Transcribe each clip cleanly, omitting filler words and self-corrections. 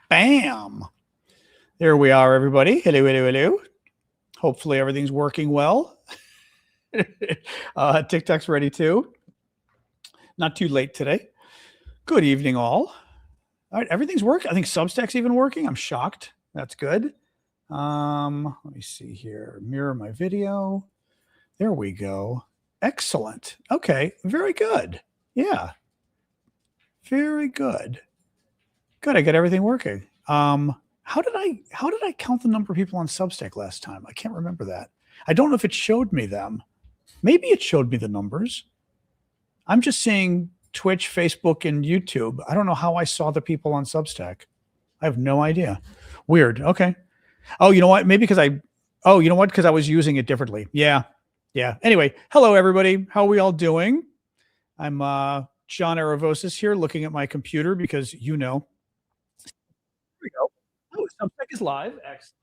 Bam. There we are, everybody. Hello, hello, hello. Hopefully everything's working well. TikTok's ready too. Not too late today. Good evening, all. All right, everything's working. I think Substack's even working. I'm shocked. That's good. Let me see here. Mirror my video. There we go. Excellent. Okay, very good. Yeah. Very good. Good. I got everything working. How did I count the number of people on Substack last time? I can't remember that. I don't know if it showed me them. Maybe it showed me the numbers. I'm just seeing Twitch, Facebook, and YouTube. I don't know how I saw the people on Substack. I have no idea. Weird. Okay. Oh, you know what? Maybe because because I was using it differently. Yeah. Anyway, hello, everybody. How are we all doing? I'm John Aravosis here looking at my computer because Here we go. Oh, Substack is live. Excellent.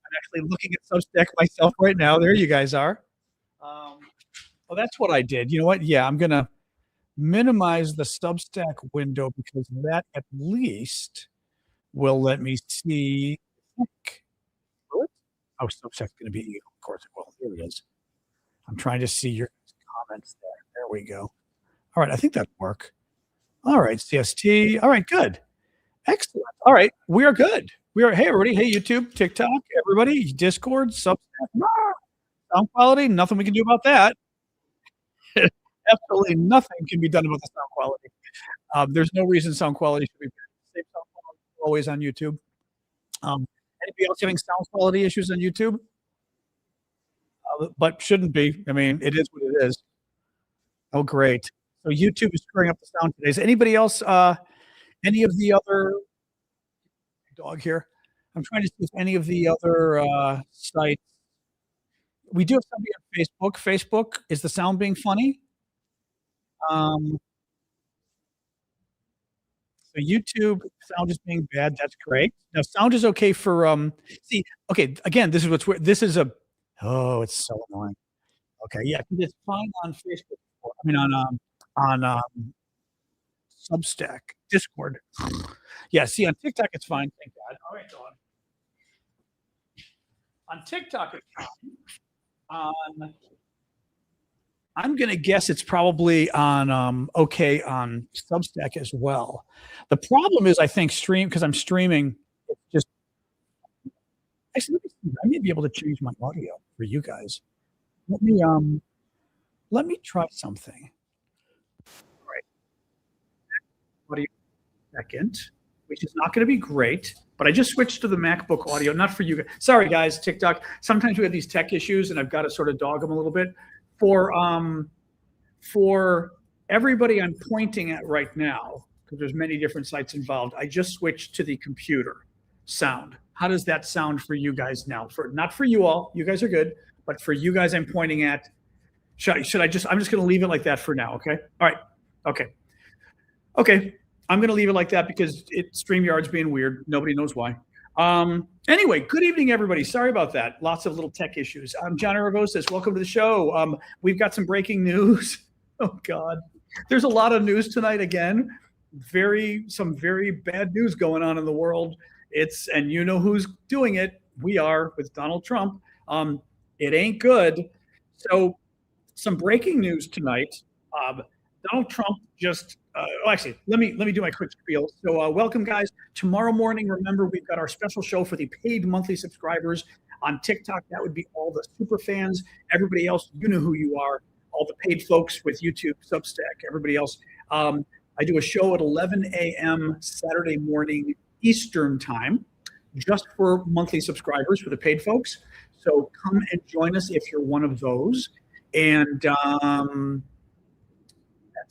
I'm actually looking at Substack myself right now. There you guys are. Oh, that's what I did. You know what? Yeah, I'm going to minimize the Substack window because that at least will let me see. Oh, Substack's going to be, of course it will. Here it is. I'm trying to see your comments there. There we go. All right, I think that'll work. All right, CST. All right, good. Excellent. All right, we are good. Hey, everybody. Hey, YouTube, TikTok, everybody, Discord, Substack. Sound quality, nothing we can do about that. Absolutely nothing can be done about the sound quality. There's no reason sound quality should be same sound quality always on YouTube. Anybody else having sound quality issues on YouTube? But shouldn't be. I mean, it is what it is. Oh, great. So YouTube is screwing up the sound today. Is anybody else, any of the other dog here? I'm trying to see if any of the other sites. We do have somebody on Facebook. Facebook, is the sound being funny? So YouTube sound is being bad. That's great. Now sound is okay for okay, again, this is what's weird. This is it's so annoying. Okay, yeah, it's fine on Facebook. I mean on Substack, Discord. Yeah, see on TikTok it's fine. Thank God. All right, dog. On TikTok it's fine. I'm going to guess it's probably on okay on Substack as well. The problem is I think because I'm streaming, it's just actually I may be able to change my audio for you guys. Let me try something. All right. Audio second, which is not going to be great, but I just switched to the MacBook audio, not for you guys. Sorry guys, TikTok. Sometimes we have these tech issues and I've got to sort of dog them a little bit. For everybody I'm pointing at right now, because there's many different sites involved, I just switched to the computer sound. How does that sound for you guys now? Not for you all, you guys are good, but for you guys I'm pointing at, I'm just going to leave it like that for now, okay? All right, okay. I'm going to leave it like that because StreamYard's being weird. Nobody knows why. Anyway, good evening, everybody. Sorry about that. Lots of little tech issues. I'm John Aravosis. Welcome to the show. We've got some breaking news. Oh, God. There's a lot of news tonight again. Some very bad news going on in the world. And you know who's doing it. We are with Donald Trump. It ain't good. So some breaking news tonight. Donald Trump just actually, let me do my quick spiel. So welcome, guys. Tomorrow morning, remember, we've got our special show for the paid monthly subscribers on TikTok. That would be all the super fans. Everybody else, you know who you are. All the paid folks with YouTube, Substack, everybody else. I do a show at 11 a.m. Saturday morning Eastern time, just for monthly subscribers, for the paid folks. So come and join us if you're one of those. And that's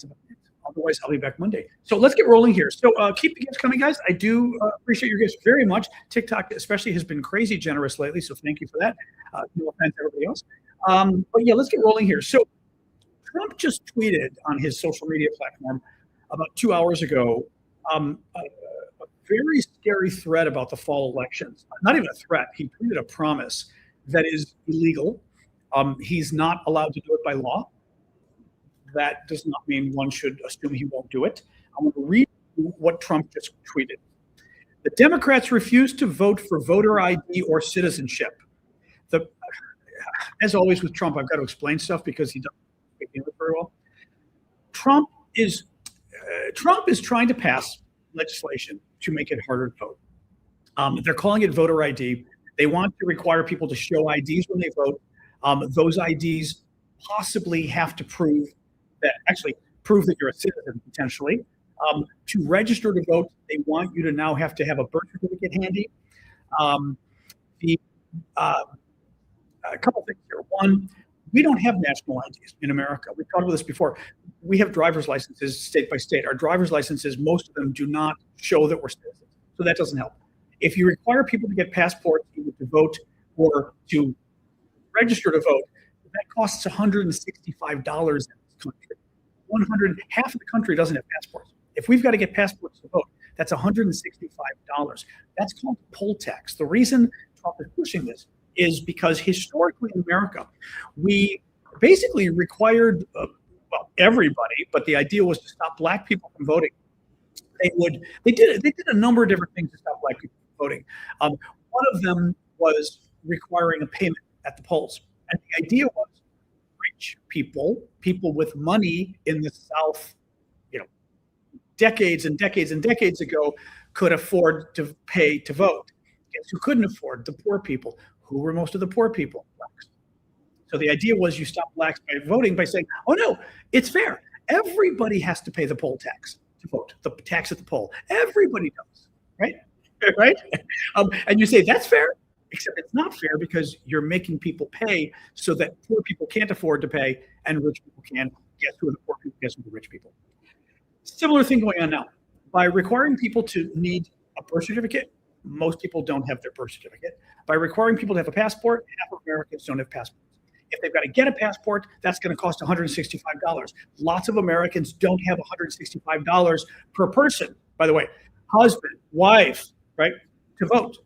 about it. Otherwise, I'll be back Monday. So let's get rolling here. So keep the gifts coming, guys. I do appreciate your gifts very much. TikTok especially has been crazy generous lately, so thank you for that. No offense to everybody else. But yeah, let's get rolling here. So Trump just tweeted on his social media platform about 2 hours ago a very scary threat about the fall elections. Not even a threat. He tweeted a promise that is illegal. He's not allowed to do it by law. That does not mean one should assume he won't do it. I'm going to read what Trump just tweeted. The Democrats refuse to vote for voter ID or citizenship. As always with Trump, I've got to explain stuff because he doesn't speak English very well. Trump is trying to pass legislation to make it harder to vote. They're calling it voter ID. They want to require people to show IDs when they vote. Those IDs possibly have to prove that you're a citizen potentially. To register to vote, they want you to now have to have a birth certificate handy. A couple things here. One, we don't have national IDs in America. We've talked about this before. We have driver's licenses state by state. Our driver's licenses, most of them do not show that we're citizens. So that doesn't help. If you require people to get passports either to vote or to register to vote, that costs $165 in this country. Half of the country doesn't have passports. If we've got to get passports to vote, that's $165. That's called poll tax. The reason Trump is pushing this is because historically in America, we basically required, everybody, but the idea was to stop black people from voting. They did a number of different things to stop black people from voting. One of them was requiring a payment at the polls. And the idea was rich people with money in the South, decades and decades and decades ago, could afford to pay to vote. Guess who couldn't afford? The poor people. Who were most of the poor people? Blacks. So the idea was you stop blacks by voting by saying, oh no, it's fair. Everybody has to pay the poll tax to vote, the tax at the poll. Everybody does, right? Right? And you say, that's fair, except it's not fair because you're making people pay so that poor people can't afford to pay and rich people can. Guess who are the poor people? Guess who are the rich people? Similar thing going on now. By requiring people to need a birth certificate, most people don't have their birth certificate. By requiring people to have a passport, half of Americans don't have passports. If they've got to get a passport, that's going to cost $165. Lots of Americans don't have $165 per person, by the way. Husband, wife, right, to vote.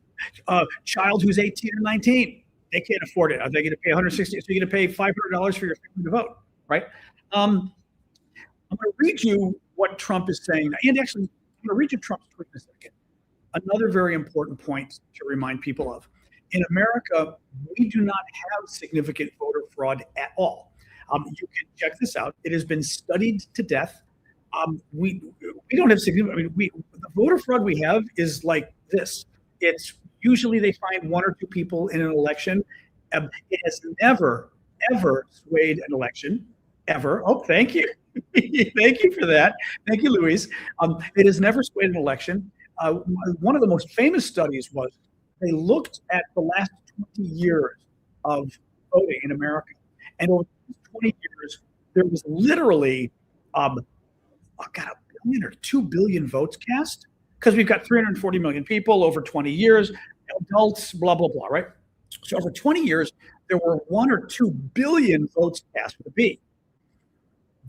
Child who's 18 or 19, they can't afford it. Are they going to pay $160? So you're going to pay $500 for your family to vote, right? I'm going to read you what Trump is saying. And actually, I'm going to read you Trump's tweet in a second. Another very important point to remind people of. In America, we do not have significant voter fraud at all. You can check this out. It has been studied to death. We don't have significant, the voter fraud we have is like this. It's usually they find one or two people in an election. It has never, ever swayed an election, ever. Oh, thank you. Thank you for that. Thank you, Louise. It has never swayed an election. One of the most famous studies was they looked at the last 20 years of voting in America. And over 20 years, there was literally, a billion or 2 billion votes cast because we've got 340 million people over 20 years, adults, blah, blah, blah, right? So over 20 years, there were 1 or 2 billion votes cast with a B.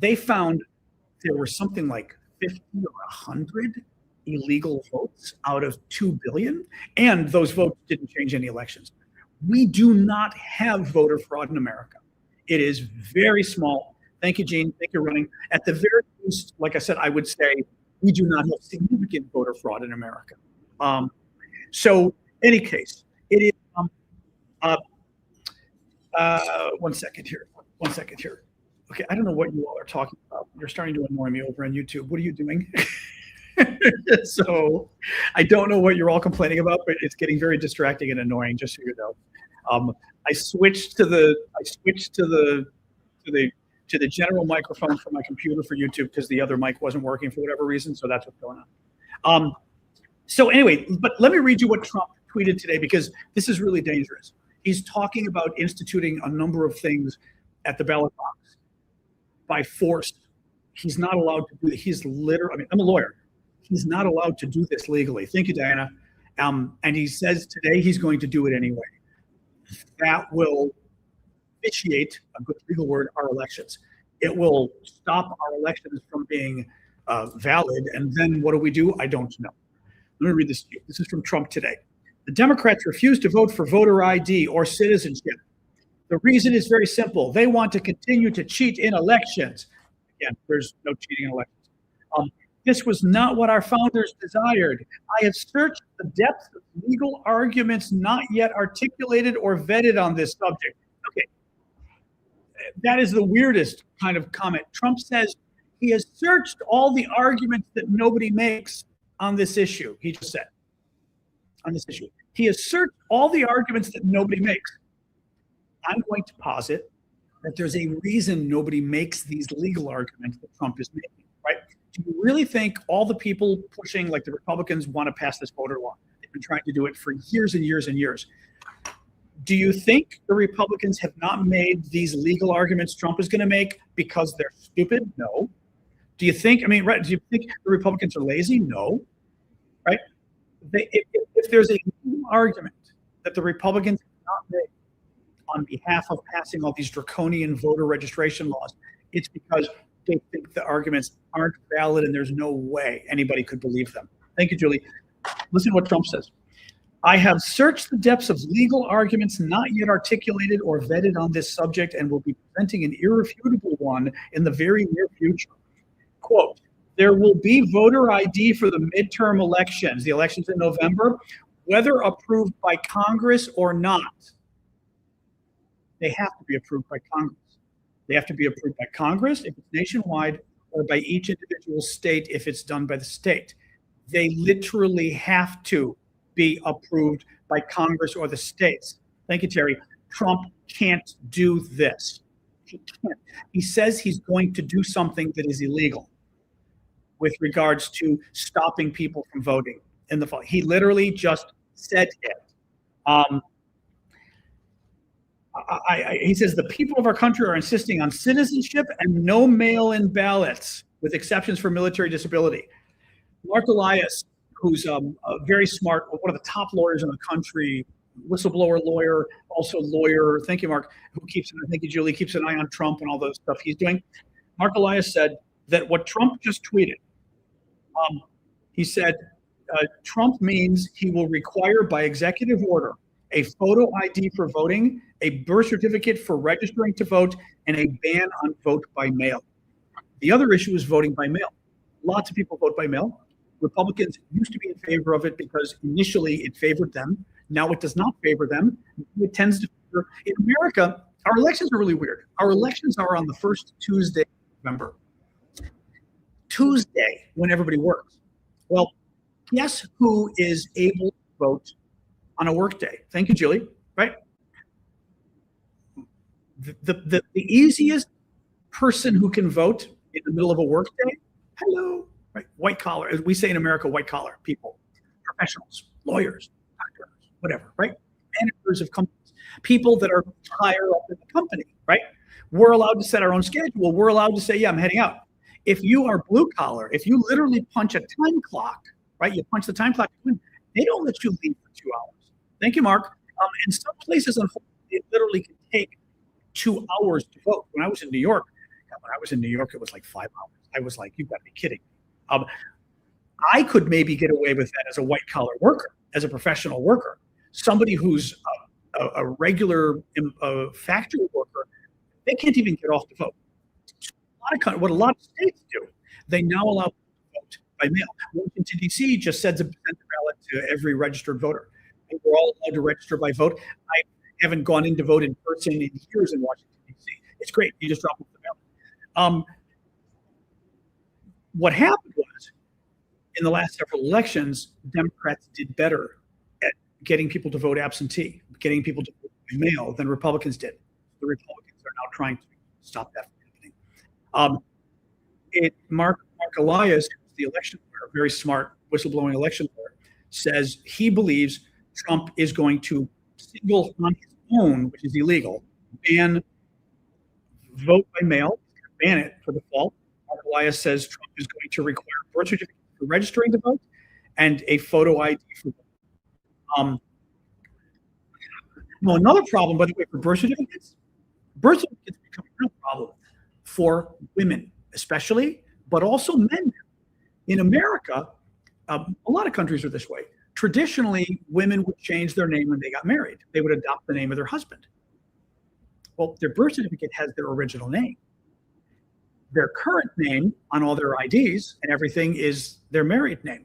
They found there were something like 50 or 100 illegal votes out of 2 billion, and those votes didn't change any elections. We do not have voter fraud in America. It is very small. Thank you, Gene. Thank you, running. At the very least, like I said, I would say we do not have significant voter fraud in America. So, any case, it is. One second here. Okay, I don't know what you all are talking about. You're starting to annoy me over on YouTube. What are you doing? So I don't know what you're all complaining about, but it's getting very distracting and annoying, just so you know. I switched to the general microphone for my computer for YouTube because the other mic wasn't working for whatever reason. So that's what's going on. So anyway, but let me read you what Trump tweeted today because this is really dangerous. He's talking about instituting a number of things at the ballot box by force. He's not allowed to do that. He's literally, I'm a lawyer. He's not allowed to do this legally. Thank you, Diana. And he says today he's going to do it anyway. That will vitiate, a good legal word, our elections. It will stop our elections from being valid. And then what do? I don't know. Let me read this to you. This is from Trump today. The Democrats refuse to vote for voter ID or citizenship. The reason is very simple. They want to continue to cheat in elections. Again, there's no cheating in elections. This was not what our founders desired. I have searched the depths of legal arguments not yet articulated or vetted on this subject. Okay, that is the weirdest kind of comment. Trump says he has searched all the arguments that nobody makes on this issue. He just said, on this issue. He has searched all the arguments that nobody makes. I'm going to posit that there's a reason nobody makes these legal arguments that Trump is making, right? Do you really think all the people pushing, like the Republicans, want to pass this voter law? They've been trying to do it for years and years and years. Do you think the Republicans have not made these legal arguments Trump is going to make because they're stupid? No. Do you think, right, do you think the Republicans are lazy? No. Right? If there's a legal argument that the Republicans have not made on behalf of passing all these draconian voter registration laws, it's because they think the arguments aren't valid and there's no way anybody could believe them. Thank you, Julie. Listen to what Trump says. I have searched the depths of legal arguments not yet articulated or vetted on this subject and will be presenting an irrefutable one in the very near future. Quote, there will be voter ID for the midterm elections, the elections in November, whether approved by Congress or not. They have to be approved by Congress. They have to be approved by Congress if it's nationwide, or by each individual state if it's done by the state. They literally have to be approved by Congress or the states. Thank you, Terry. Trump can't do this. He can't. He says he's going to do something that is illegal with regards to stopping people from voting in the fall. He literally just said it. He says the people of our country are insisting on citizenship and no mail-in ballots, with exceptions for military disability. Mark Elias, who's a very smart, one of the top lawyers in the country, whistleblower lawyer, also lawyer, thank you, Mark, who keeps, thank you, Julie, keeps an eye on Trump and all the stuff he's doing. Mark Elias said that what Trump just tweeted, he said, Trump means he will require by executive order a photo ID for voting, a birth certificate for registering to vote, and a ban on vote by mail. The other issue is voting by mail. Lots of people vote by mail. Republicans used to be in favor of it because initially it favored them. Now it does not favor them. It tends to favor, in America, our elections are really weird. Our elections are on the first Tuesday of November. Tuesday, when everybody works. Well, guess who is able to vote on a work day? Thank you, Julie, right? The easiest person who can vote in the middle of a work day, hello, right? White collar, as we say in America, white collar people, professionals, lawyers, doctors, whatever, right? Managers of companies, people that are higher up in the company, right? We're allowed to set our own schedule. We're allowed to say, yeah, I'm heading out. If you are blue collar, if you literally punch a time clock, right? You punch the time clock, they don't let you leave for 2 hours. Thank you, Mark. In some places, unfortunately, it literally can take 2 hours to vote. When I was in New York, it was like 5 hours. I was like, you've got to be kidding. I could maybe get away with that as a white collar worker, as a professional worker. Somebody who's a regular factory worker, they can't even get off to vote. What a lot of states do, they now allow people to vote by mail. Washington, D.C. just sends a ballot to every registered voter. And we're all allowed to register by vote. I haven't gone in to vote in person in years in Washington, D.C. It's great. You just drop off the ballot. What happened was, in the last several elections, Democrats did better at getting people to vote absentee, getting people to vote by mail than Republicans did. The Republicans are now trying to stop that from happening. Mark Elias, the election lawyer, very smart whistleblowing election lawyer, says he believes Trump is going to single on his own, which is illegal, ban vote by mail, ban it for the fall. Mark Elias says Trump is going to require birth certificate for registering to vote and a photo ID for vote. Well, another problem, by the way, for birth certificates become a real problem for women, especially, but also men. In America, a lot of countries are this way. Traditionally, women would change their name when they got married. They would adopt the name of their husband. Well, their birth certificate has their original name. their current name on all their IDs and everything is their married name.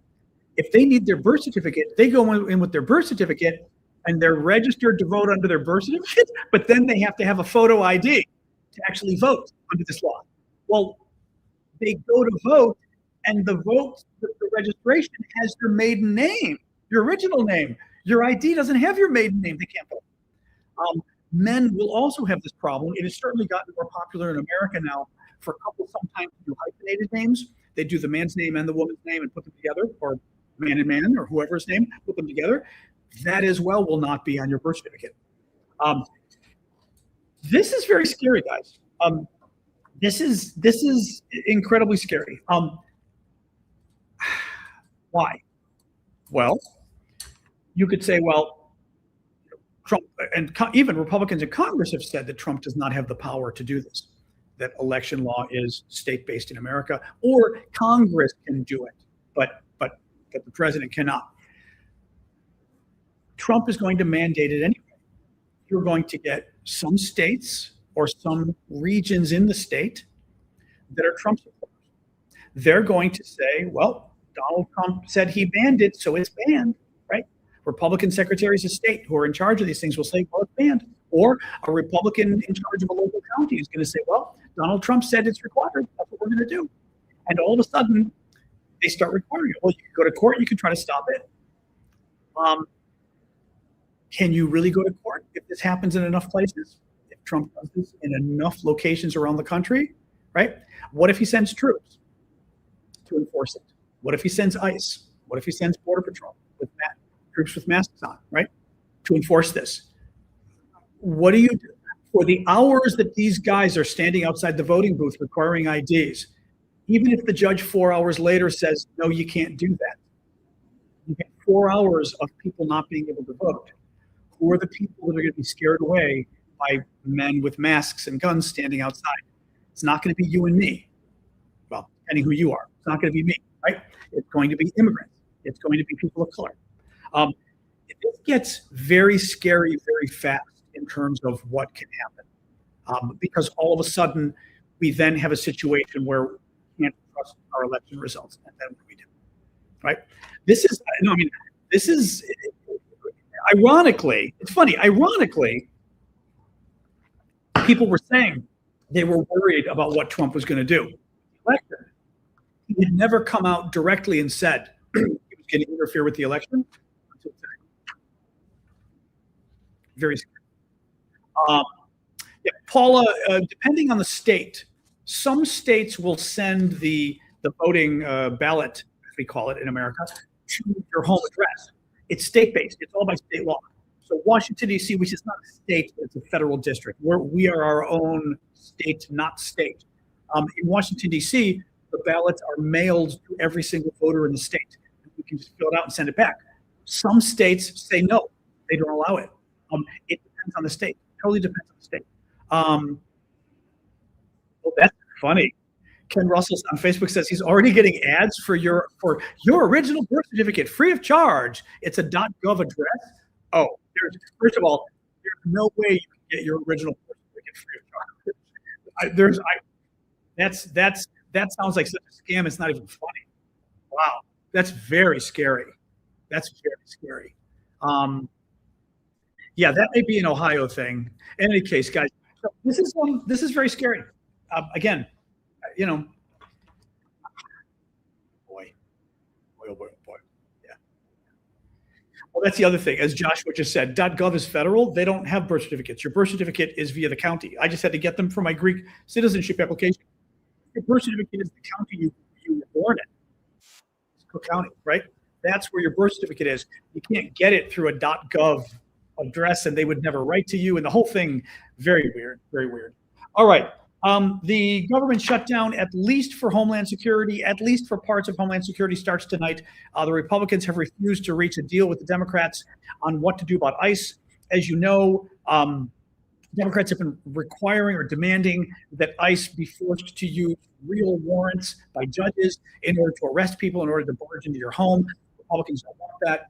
If they need their birth certificate, they go in with their birth certificate and they're registered to vote under their birth certificate, but then they have to have a photo ID to actually vote under this law. Well, they go to vote and the registration has your maiden name, your original name. Your ID doesn't have your maiden name. They can't vote. Men will also have this problem. It has certainly gotten more popular in America now for couples sometimes to do hyphenated names. They do the man's name and the woman's name and put them together, or man and man, or whoever's name, put them together. That as well will not be on your birth certificate. This is very scary, guys. This is incredibly scary. Why? Well, you could say, well, Trump and even Republicans in Congress have said that Trump does not have the power to do this, that election law is state-based in America, or Congress can do it, but the president cannot. Trump is going to mandate it anyway. You're going to get some states or some regions in the state that are Trump supporters. They're going to say, well, Donald Trump said he banned it, so it's banned, right? Republican secretaries of state who are in charge of these things will say, well, it's banned. Or a Republican in charge of a local county is going to say, well, Donald Trump said it's required. That's what we're going to do. And all of a sudden, they start requiring it. Well, you can go to court. You can try to stop it. Can you really go to court if this happens in enough places? If Trump does this in enough locations around the country, right? What if he sends troops to enforce it? What if he sends ICE? What if he sends Border Patrol with troops with masks on, right, to enforce this? What do you do for the hours that these guys are standing outside the voting booth requiring IDs? Even if the judge 4 hours later says, no, you can't do that. You get 4 hours of people not being able to vote. Who are the people that are going to be scared away by men with masks and guns standing outside? It's not going to be you and me. Well, depending who you are. It's not going to be me, right? It's going to be immigrants. It's going to be people of color. This gets very scary very fast in terms of what can happen. Because all of a sudden, we then have a situation where we can't trust our election results. And then what do we do? Right? This is ironically, it's funny, ironically, people were saying they were worried about what Trump was going to do. He had never come out directly and said he was going to interfere with the election until today. Very scary. Paula, depending on the state, some states will send the voting ballot, as we call it in America, to your home address. It's state-based. It's all by state law. So Washington, D.C., which is not a state, but it's a federal district. We are our own state, not state. In Washington, D.C., the ballots are mailed to every single voter in the state. You can just fill it out and send it back. Some states say no, they don't allow it. It depends on the state. Totally depends on the state. Well, that's funny. Ken Russell on Facebook says he's already getting ads for your original birth certificate free of charge. It's a .gov address. Oh, first of all, there's no way you can get your original birth certificate free of charge. That sounds like such a scam. It's not even funny. Wow, that's very scary. That's very scary. Yeah, that may be an Ohio thing. In any case, guys, so this is very scary. Again, boy, yeah. Well, that's the other thing. As Joshua just said, .gov is federal. They don't have birth certificates. Your birth certificate is via the county. I just had to get them for my Greek citizenship application. Your birth certificate is the county you were born in. It's Cook County, right? That's where your birth certificate is. You can't get it through a .gov address, and they would never write to you. And the whole thing, very weird, very weird. All right. The government shutdown, at least for Homeland Security, at least for parts of Homeland Security, starts tonight. The Republicans have refused to reach a deal with the Democrats on what to do about ICE. As you know, Democrats have been requiring or demanding that ICE be forced to use real warrants by judges in order to arrest people, in order to barge into your home. Republicans don't want that.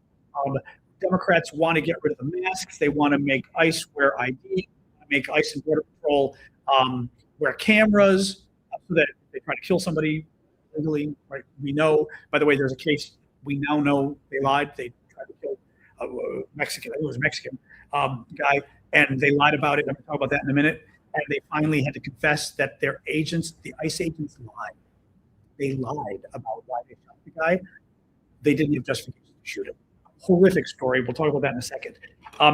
Democrats want to get rid of the masks. They want to make ICE wear ID, make ICE and Border Patrol wear cameras, so that They tried to kill somebody legally, right? We know, by the way, there's a case, we now know they lied. They tried to kill a Mexican, I think it was a Mexican guy, and they lied about it. I'm going to talk about that in a minute. And they finally had to confess that their agents, the ICE agents, lied. They lied about why they shot the guy. They didn't have justification to shoot him. Horrific story. We'll talk about that in a second.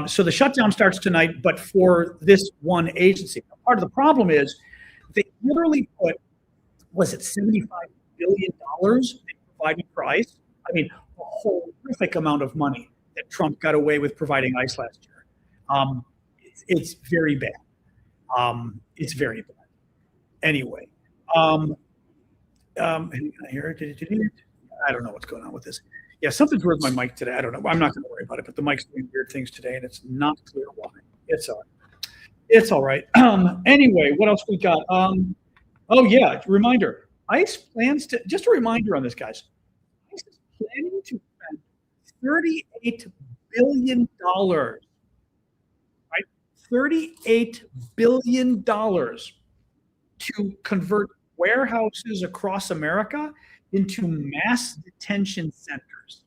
So the shutdown starts tonight, but for this one agency. Part of the problem is they literally put, was it $75 billion they provided for ICE? I mean, a horrific amount of money that Trump got away with providing ICE last year. It's very bad. It's very bad. Anyway, I don't know what's going on with this. Yeah, something's wrong with my mic today. I don't know. I'm not going to worry about it, but the mic's doing weird things today, and it's not clear why. It's all right. It's all right. Anyway, what else we got? Oh, yeah, reminder. ICE plans to, just a reminder on this, guys. ICE is planning to spend $38 billion, right? $38 billion to convert warehouses across America into mass detention centers.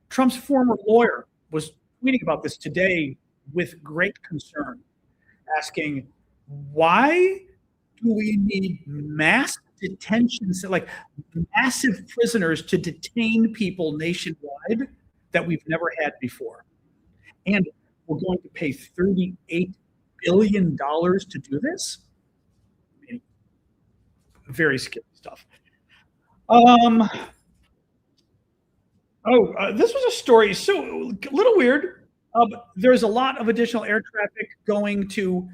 Trump's former lawyer was tweeting about this today with great concern, asking, why do we need mass detention, like massive prisoners to detain people nationwide that we've never had before? And we're going to pay $38 billion to do this? I mean, very scary stuff. This was a story, so a little weird. There's a lot of additional air traffic going to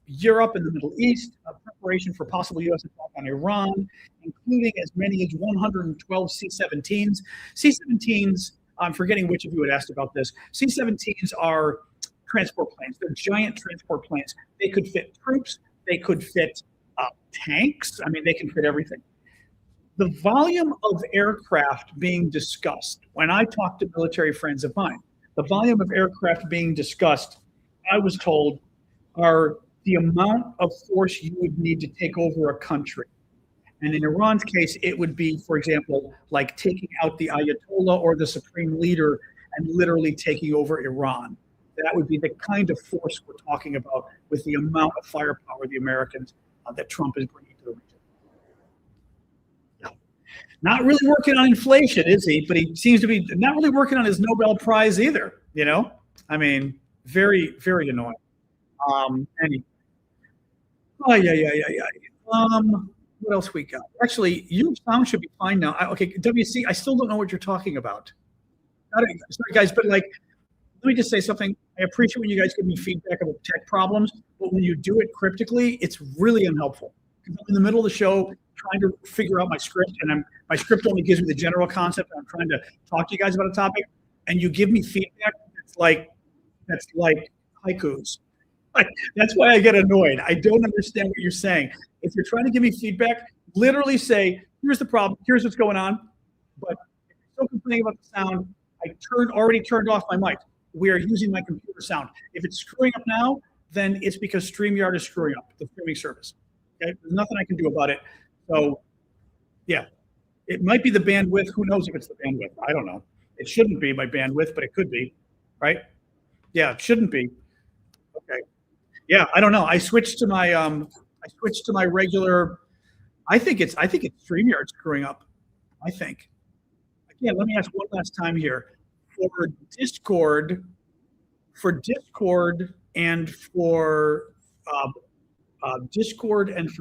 Europe and the Middle East, preparation for possible U.S. attack on Iran, including as many as 112 C-17s. C-17s, I'm forgetting which of you had asked about this. C-17s are transport planes. They're giant transport planes. They could fit troops. They could fit tanks. I mean, they can fit everything. The volume of aircraft being discussed, when I talk to military friends of mine, the volume of aircraft being discussed, I was told, are the amount of force you would need to take over a country. And in Iran's case, it would be, for example, like taking out the Ayatollah or the supreme leader and literally taking over Iran. That would be the kind of force we're talking about with the amount of firepower the Americans that Trump is bringing to the region. Not really working on inflation, is he? But he seems to be not really working on his Nobel Prize either, you know? I mean, very, very annoying. Anyway. What else we got? Actually, your sound should be fine now. Okay, WC, I still don't know what you're talking about. Sorry, guys, but like, let me just say something. I appreciate when you guys give me feedback about tech problems, but when you do it cryptically, it's really unhelpful. I'm in the middle of the show trying to figure out my script, and my script only gives me the general concept. I'm trying to talk to you guys about a topic, and you give me feedback that's like haikus. That's why I get annoyed. I don't understand what you're saying. If you're trying to give me feedback, literally say, here's the problem, here's what's going on. But if you're still complaining about the sound, I already turned off my mic. We are using my computer sound. If it's screwing up now, then it's because StreamYard is screwing up the streaming service. Okay, there's nothing I can do about it. So, yeah, it might be the bandwidth. Who knows if it's the bandwidth? I don't know. It shouldn't be my bandwidth, but it could be, right? Yeah, it shouldn't be. Okay. Yeah, I don't know. I switched to my regular. I think it's StreamYard screwing up. I think. Again, let me ask one last time here. For Discord and for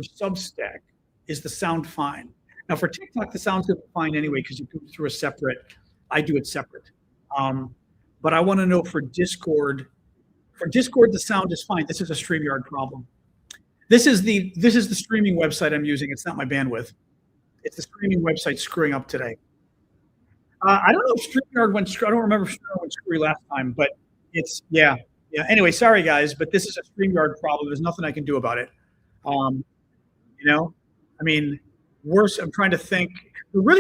Substack, is the sound fine? Now for TikTok, the sound's gonna be fine anyway because you do it through a separate. I do it separate. But I want to know for Discord. For Discord, the sound is fine. This is a StreamYard problem. This is the streaming website I'm using. It's not my bandwidth. It's the streaming website screwing up today. I don't know if StreamYard went. I don't remember if StreamYard went screwy last time, but it's yeah. Anyway, sorry guys, but this is a StreamYard problem. There's nothing I can do about it. You know, I mean, worse. I'm trying to think.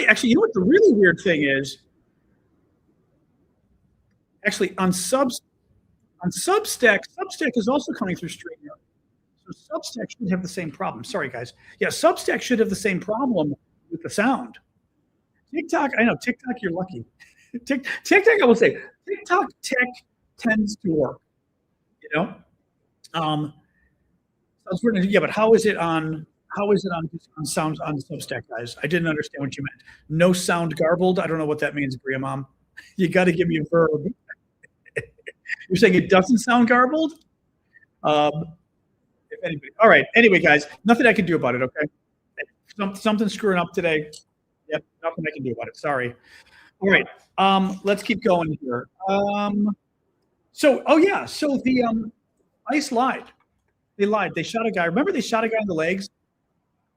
Actually, you know what the really weird thing is? Actually, on Substack is also coming through StreamYard. So Substack should have the same problem. Sorry, guys. Yeah, Substack should have the same problem with the sound. TikTok, I know TikTok, you're lucky. TikTok, I will say, TikTok tech tends to work. You know, yeah, but how is it on sound on Substack, guys? I didn't understand what you meant. No sound garbled. I don't know what that means, Bria Mom. You got to give me a verb. You're saying it doesn't sound garbled? If anybody, all right. Anyway, guys, nothing I can do about it. Okay, something screwing up today. Yep, nothing I can do about it. Sorry. All right. Let's keep going here. So the ICE lied. They lied. They shot a guy. Remember, they shot a guy in the legs.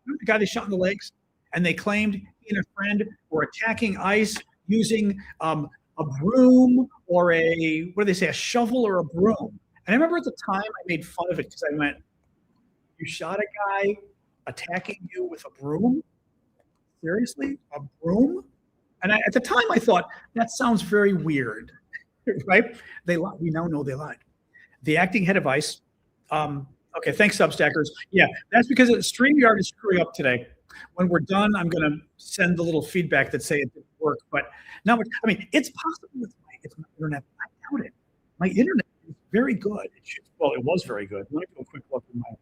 Remember the guy they shot in the legs, and they claimed he and a friend were attacking ICE using a broom or what do they say, a shovel or a broom. And I remember at the time I made fun of it because I went, "You shot a guy attacking you with a broom? Seriously, a broom?" And at the time I thought that sounds very weird, right? They lied. We now know they lied. The acting head of ICE. Okay, thanks, Substackers. Yeah, that's because StreamYard is screwing up today. When we're done, I'm going to send the little feedback that say it didn't work. But not much. I mean, it's possible with my internet. I doubt it. My internet is very good. It was very good. Let me do a quick look at my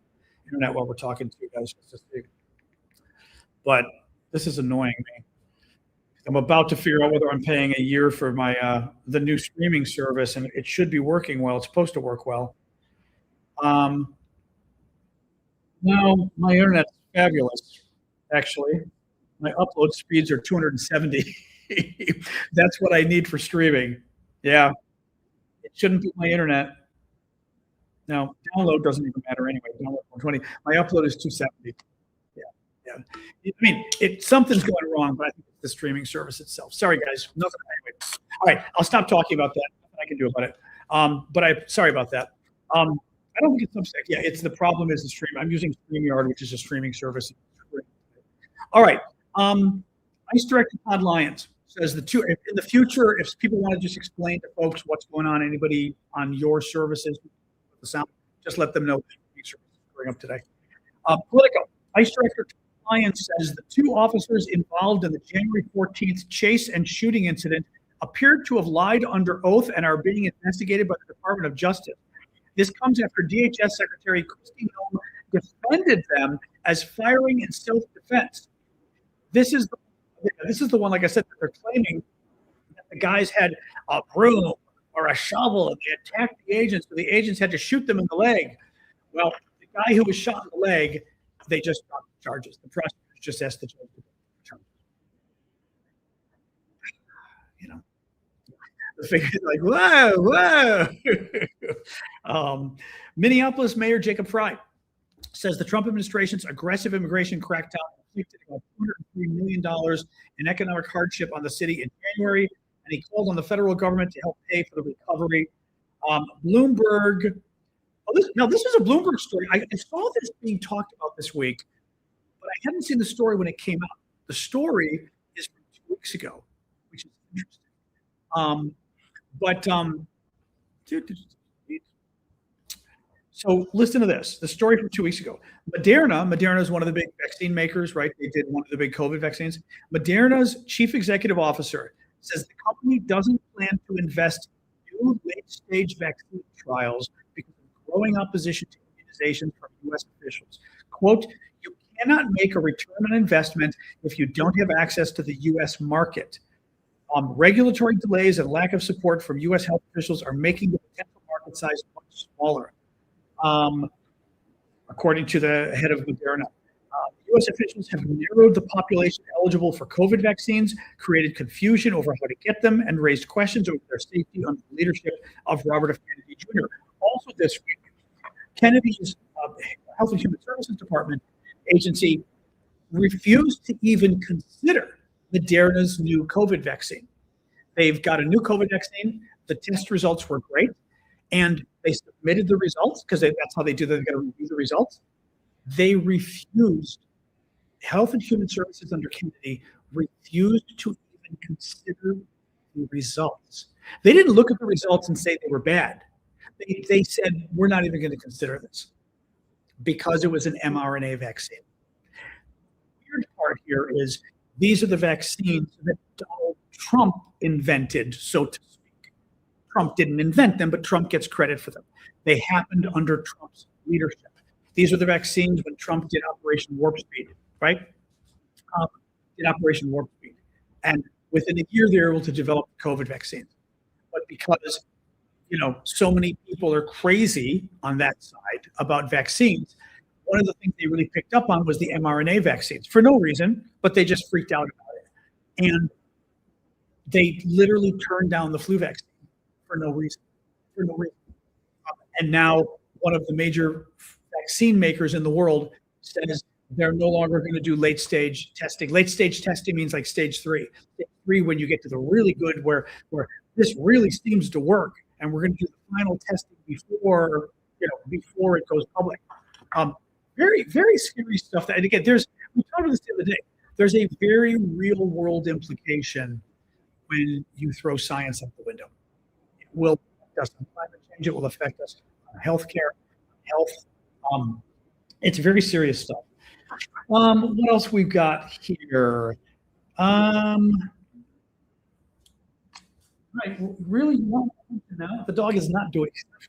internet while we're talking to you guys. But this is annoying me. I'm about to figure out whether I'm paying a year for my the new streaming service, and it should be working well. It's supposed to work well. No, my internet's fabulous, actually. My upload speeds are 270. That's what I need for streaming. Yeah, it shouldn't be my internet. No, download doesn't even matter anyway. Download 120. My upload is 270. Yeah. I mean, something's going wrong, but I think it's the streaming service itself. Sorry, guys. Nothing. Anyway. All right, I'll stop talking about that. Nothing I can do about it. Sorry about that. I don't think it's Substack. Yeah, the problem is the stream. I'm using StreamYard, which is a streaming service. All right. ICE Director Todd Lyons says in the future, if people want to just explain to folks what's going on, anybody on your services, the sound, just let them know. Bring up today. Politico. ICE Director Todd Lyons says the two officers involved in the January 14th chase and shooting incident appeared to have lied under oath and are being investigated by the Department of Justice. This comes after DHS Secretary Kristi Noem defended them as firing in self-defense. This is the one, like I said, that they're claiming that the guys had a broom or a shovel and they attacked the agents, so the agents had to shoot them in the leg. Well, the guy who was shot in the leg, they just dropped the charges. The prosecutors just asked the judge to drop the charges. The figure like, whoa. Minneapolis Mayor Jacob Frey says the Trump administration's aggressive immigration crackdown inflicted about $203 million in economic hardship on the city in January, and he called on the federal government to help pay for the recovery. Bloomberg. This is a Bloomberg story. I saw this being talked about this week, but I hadn't seen the story when it came out. The story is from 2 weeks ago, which is interesting. So listen to this. The story from 2 weeks ago. Moderna is one of the big vaccine makers, right? They did one of the big COVID vaccines. Moderna's chief executive officer says the company doesn't plan to invest in new late-stage vaccine trials because of growing opposition to immunization from U.S. officials. Quote, "You cannot make a return on investment if you don't have access to the U.S. market. Regulatory delays and lack of support from U.S. health officials are making the potential market size much smaller," according to the head of Moderna. U.S. officials have narrowed the population eligible for COVID vaccines, created confusion over how to get them, and raised questions over their safety under the leadership of Robert F. Kennedy Jr. Also this week, Kennedy's Health and Human Services Department agency refused to even consider Moderna's new COVID vaccine. They've got a new COVID vaccine. The test results were great, and they submitted the results because that's how they do that. They've got to review the results. They refused. Health and Human Services under Kennedy refused to even consider the results. They didn't look at the results and say they were bad. They said, we're not even going to consider this. because it was an mRNA vaccine. The weird part here is these are the vaccines that Donald Trump invented, so to speak. Trump didn't invent them, but Trump gets credit for them. They happened under Trump's leadership. These are the vaccines when Trump did Operation Warp Speed, right? Did Operation Warp Speed. And within a year, they were able to develop COVID vaccines. But because, so many people are crazy on that side about vaccines, one of the things they really picked up on was the mRNA vaccines for no reason, but they just freaked out about it. And they literally turned down the flu vaccine for no reason. And now one of the major vaccine makers in the world says they're no longer going to do late stage testing. Late stage testing means like stage 3. Stage 3 when you get to the really good where this really seems to work, and we're going to do the final testing before it goes public. Very, very scary stuff. And again, we talked about this the other day. There's a very real world implication when you throw science out the window. It will affect us on climate change. It will affect us on healthcare, health. It's very serious stuff. What else we've got here? Right, really, now the dog is not doing stuff.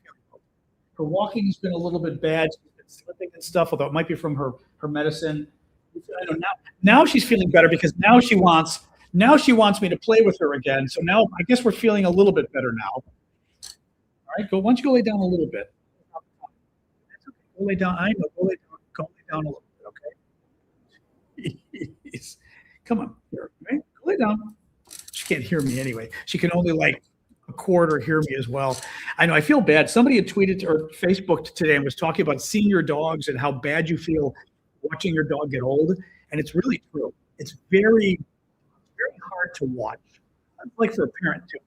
Her walking has been a little bit bad. She's been slipping and stuff, although it might be from her medicine. I don't know. Now she's feeling better because now she wants me to play with her again. So now I guess we're feeling a little bit better now. All right, why don't you go lay down a little bit? That's okay. Go lay down. I know. Go lay down a little bit. Okay. Come on, here. Right? Go lay down. She can't hear me anyway. She can only like a quarter hear me as well. I know. I feel bad. Somebody had tweeted or Facebooked today and was talking about senior dogs and how bad you feel watching your dog get old. And it's really true. It's very, very hard to watch. Like for a parent too,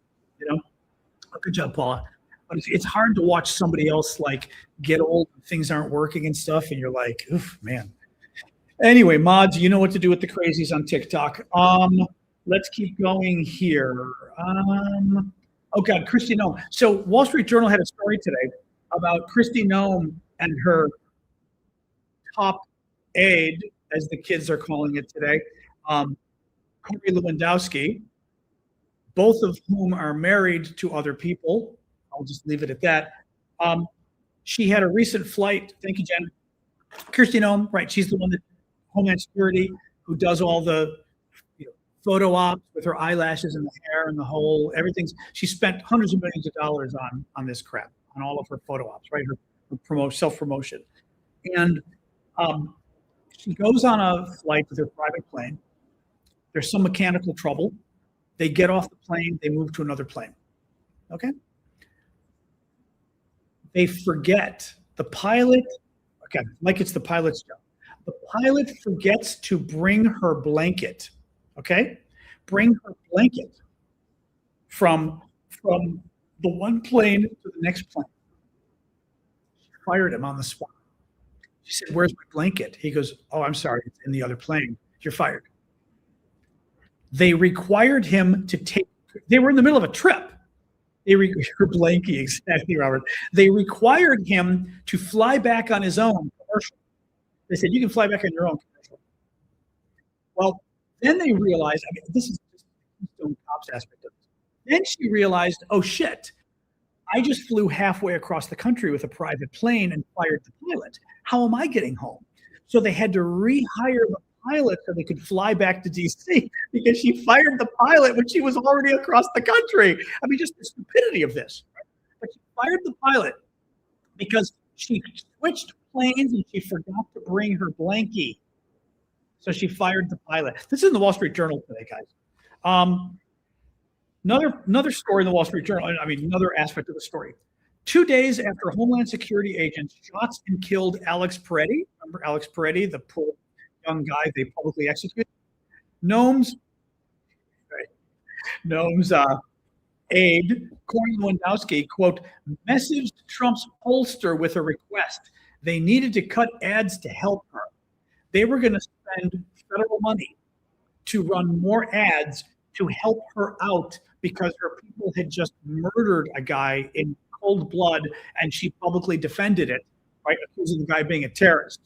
Good job, Paula. But it's hard to watch somebody else like get old and things aren't working and stuff. And you're like, oof, man. Anyway, mods, you know what to do with the crazies on TikTok. Let's keep going here. Oh God, Kristi Noem. So Wall Street Journal had a story today about Kristi Noem and her top aide, as the kids are calling it today, Corey Lewandowski, both of whom are married to other people. I'll just leave it at that. She had a recent flight. Thank you, Jen. Kristi Noem, right? She's the one that Homeland Security, who does all the photo ops with her eyelashes and the hair and the whole everything. She spent hundreds of millions of dollars on this crap, on all of her photo ops, right? Her self-promotion. And she goes on a flight with her private plane. There's some mechanical trouble. They get off the plane. They move to another plane. Okay? They forget the pilot. Okay, like it's the pilot's job. The pilot forgets to bring her blanket. Okay? Bring her blanket from the one plane to the next plane. She fired him on the spot. She said, "Where's my blanket?" He goes, "Oh, I'm sorry, it's in the other plane. You're fired." They required him to they were in the middle of a trip. Her blankie, exactly, Robert. They required him to fly back on his own commercial. They said, "You can fly back on your own commercial." Well, then they realized, this is just the Keystone Cops aspect of this. Then she realized, oh shit, I just flew halfway across the country with a private plane and fired the pilot. How am I getting home? So they had to rehire the pilot so they could fly back to DC because she fired the pilot when she was already across the country. Just the stupidity of this. Right? But she fired the pilot because she switched planes and she forgot to bring her blankie. So she fired the pilot. This is in the Wall Street Journal today, guys. Another story in the Wall Street Journal, another aspect of the story. 2 days after Homeland Security agents shot and killed Alex Peretti, remember Alex Peretti, the poor young guy they publicly executed? Noem's aide, Corey Lewandowski, quote, messaged Trump's pollster with a request. They needed to cut ads to help her. They were going to spend federal money to run more ads to help her out because her people had just murdered a guy in cold blood and she publicly defended it. right? Accusing the guy of being a terrorist.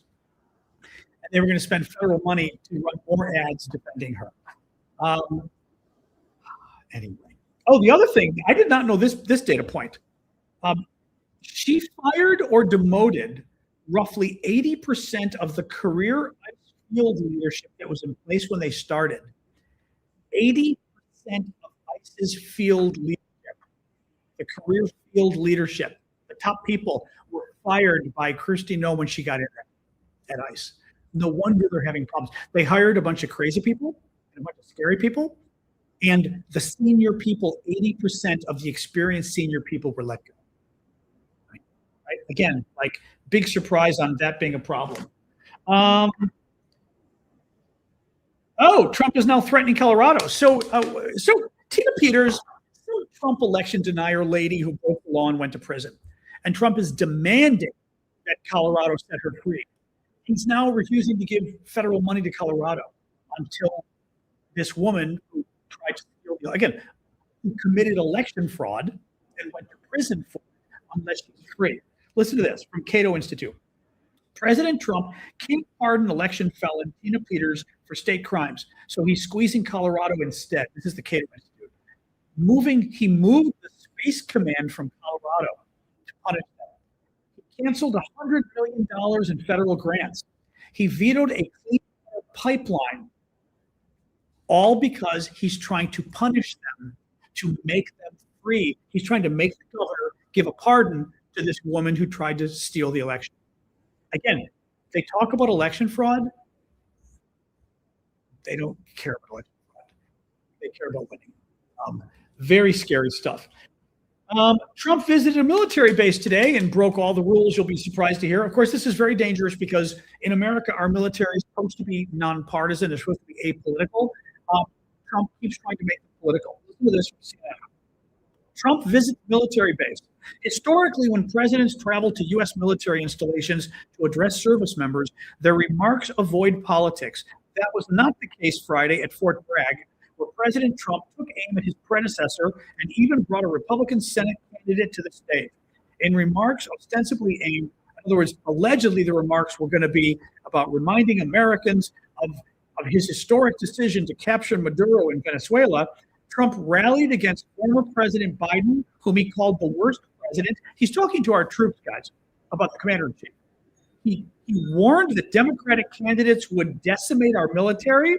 And they were going to spend federal money to run more ads defending her. Anyway. Oh, the other thing, I did not know this data point. She fired or demoted roughly 80% of the career field leadership that was in place when they started. 80% of ICE's field leadership, the career field leadership, the top people were fired by Kristi Noem when she got in at ICE. No wonder they're having problems. They hired a bunch of crazy people and a bunch of scary people. And the senior people, 80% of the experienced senior people were let go. Right? Again, like big surprise on that being a problem. Oh, Trump is now threatening Colorado. So Tina Peters, some Trump election denier lady who broke the law and went to prison. And Trump is demanding that Colorado set her free. He's now refusing to give federal money to Colorado until this woman who tried to steal, again, who committed election fraud and went to prison for it, unless she's free. Listen to this from Cato Institute. President Trump can't pardon election felon Tina Peters for state crimes, so he's squeezing Colorado instead. This is the Cato Institute. He moved the Space Command from Colorado to punish them. He canceled $100 million in federal grants. He vetoed a clean air pipeline, all because he's trying to punish them to make them free. He's trying to make the governor give a pardon to this woman who tried to steal the election. Again, they talk about election fraud. They don't care about election fraud. They care about winning. Very scary stuff. Trump visited a military base today and broke all the rules, you'll be surprised to hear. Of course, this is very dangerous because in America, our military is supposed to be nonpartisan. It's supposed to be apolitical. Trump keeps trying to make it political. Listen to this from CNN. Trump visits military base. Historically, when presidents travel to U.S. military installations to address service members, their remarks avoid politics. That was not the case Friday at Fort Bragg, where President Trump took aim at his predecessor and even brought a Republican Senate candidate to the stage. In remarks ostensibly aimed, in other words, allegedly the remarks were going to be about reminding Americans of his historic decision to capture Maduro in Venezuela, Trump rallied against former President Biden, whom he called the worst president. He's talking to our troops, guys, about the commander-in-chief. He warned that Democratic candidates would decimate our military,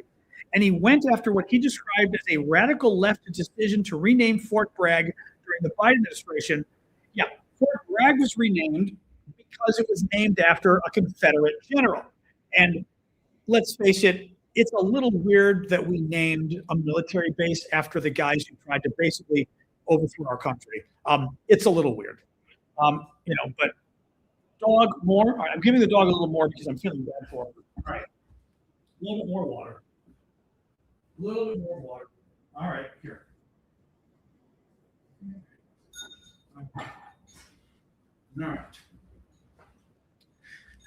and he went after what he described as a radical left decision to rename Fort Bragg during the Biden administration. Yeah, Fort Bragg was renamed because it was named after a Confederate general. And let's face it, it's a little weird that we named a military base after the guys who tried to basically overthrow our country. It's a little weird, but dog more. All right, I'm giving the dog a little more because I'm feeling bad for him. All right, a little bit more water. A little bit more water. All right, here. All right.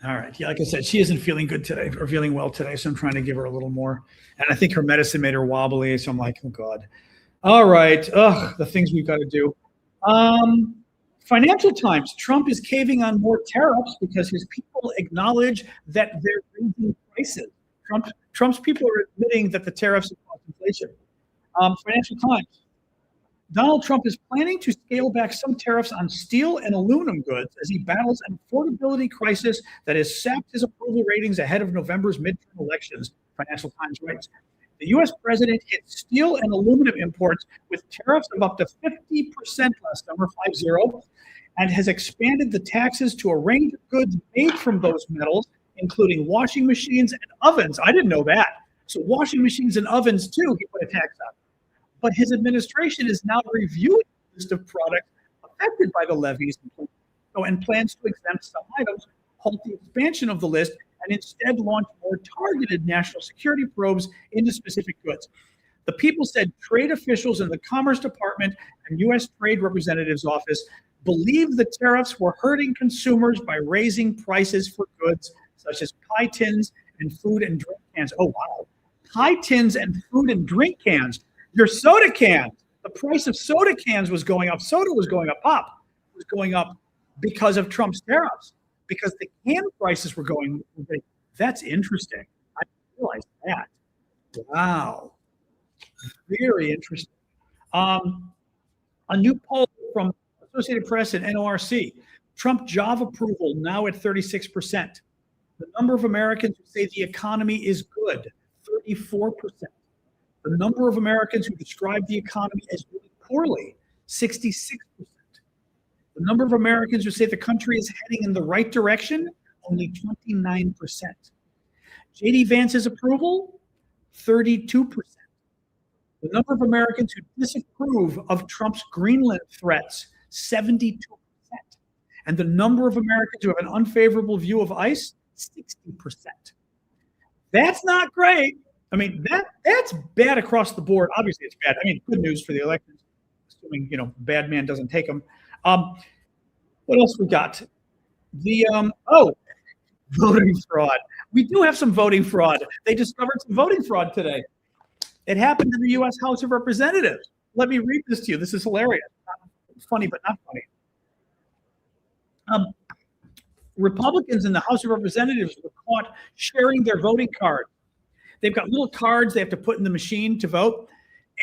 All right. Yeah, like I said, she isn't feeling good today or feeling well today, so I'm trying to give her a little more. And I think her medicine made her wobbly, so I'm like, oh, God. All right. Ugh, the things we've got to do. Financial Times, Trump is caving on more tariffs because his people acknowledge that they're raising prices. Trump's people are admitting that the tariffs have caused inflation. Financial Times, Donald Trump is planning to scale back some tariffs on steel and aluminum goods as he battles an affordability crisis that has sapped his approval ratings ahead of November's midterm elections, Financial Times writes. The U.S. president hit steel and aluminum imports with tariffs of up to 50% last summer, 50, and has expanded the taxes to a range of goods made from those metals, including washing machines and ovens. I didn't know that. So washing machines and ovens, too, he put a tax on. But his administration is now reviewing the list of products affected by the levies and plans to exempt some items, halt the expansion of the list, and instead launch more targeted national security probes into specific goods. The People said trade officials in the Commerce Department and U.S. Trade Representative's office believe the tariffs were hurting consumers by raising prices for goods such as pie tins and food and drink cans. Oh, wow. Pie tins and food and drink cans. Your soda cans. The price of soda cans was going up. Soda was going up. Pop was going up because of Trump's tariffs, because the can prices were going. That's interesting. I didn't realize that. Wow, very interesting. A new poll from Associated Press and NORC: Trump job approval now at 36%. The number of Americans who say the economy is good, 34%. The number of Americans who describe the economy as doing poorly, 66%. The number of Americans who say the country is heading in the right direction, only 29%. J.D. Vance's approval, 32%. The number of Americans who disapprove of Trump's Greenland threats, 72%. And the number of Americans who have an unfavorable view of ICE, 60%. That's not great. I mean, that's bad across the board. Obviously, it's bad. I mean, good news for the electors, assuming, bad man doesn't take them. What else we got? Voting fraud. We do have some voting fraud. They discovered some voting fraud today. It happened in the U.S. House of Representatives. Let me read this to you. This is hilarious. Funny, but not funny. Republicans in the House of Representatives were caught sharing their voting cards. They've got little cards they have to put in the machine to vote,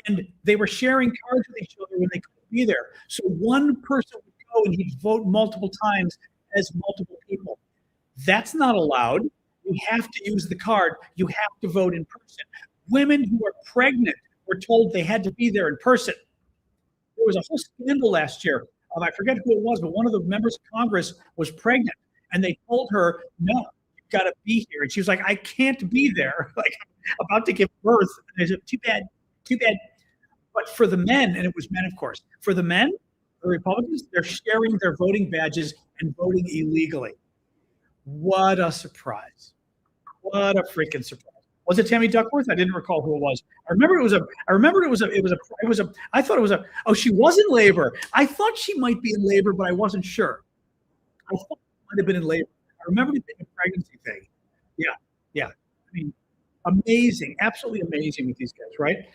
and they were sharing cards with each other when they couldn't be there. So one person would go and he'd vote multiple times as multiple people. That's not allowed. You have to use the card. You have to vote in person. Women who are pregnant were told they had to be there in person. There was a whole scandal last year. I forget who it was, but one of the members of Congress was pregnant, and they told her, no, you've got to be here. And she was like, I can't be there, like about to give birth. And they said, too bad. But for the men, and it was men, of course, for the men, the Republicans, they're sharing their voting badges and voting illegally. What a surprise. What a freaking surprise. Was it Tammy Duckworth? I didn't recall who it was. I thought it was she was in labor. I thought she might be in labor, but I wasn't sure. I thought she might have been in labor. I remember it being a pregnancy thing. Yeah. I mean, amazing, absolutely amazing with these guys, right?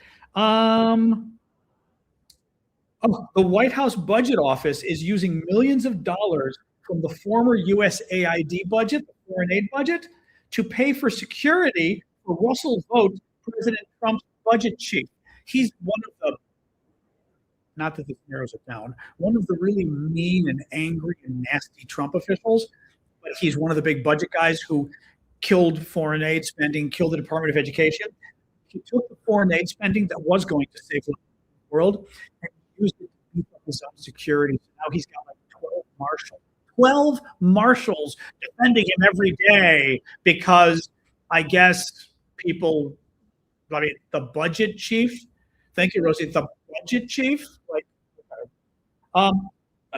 The White House Budget Office is using millions of dollars from the former USAID budget, the foreign aid budget, to pay for security for Russell Vogt, President Trump's budget chief. He's one of the, not that this narrows it down, one of the really mean and angry and nasty Trump officials, but he's one of the big budget guys who killed foreign aid spending, killed the Department of Education. He took the foreign aid spending that was going to save the world and used it to beef up his own security. So now he's got like 12 marshals defending him every day because I guess the budget chief. Thank you, Rosie. The budget chief, a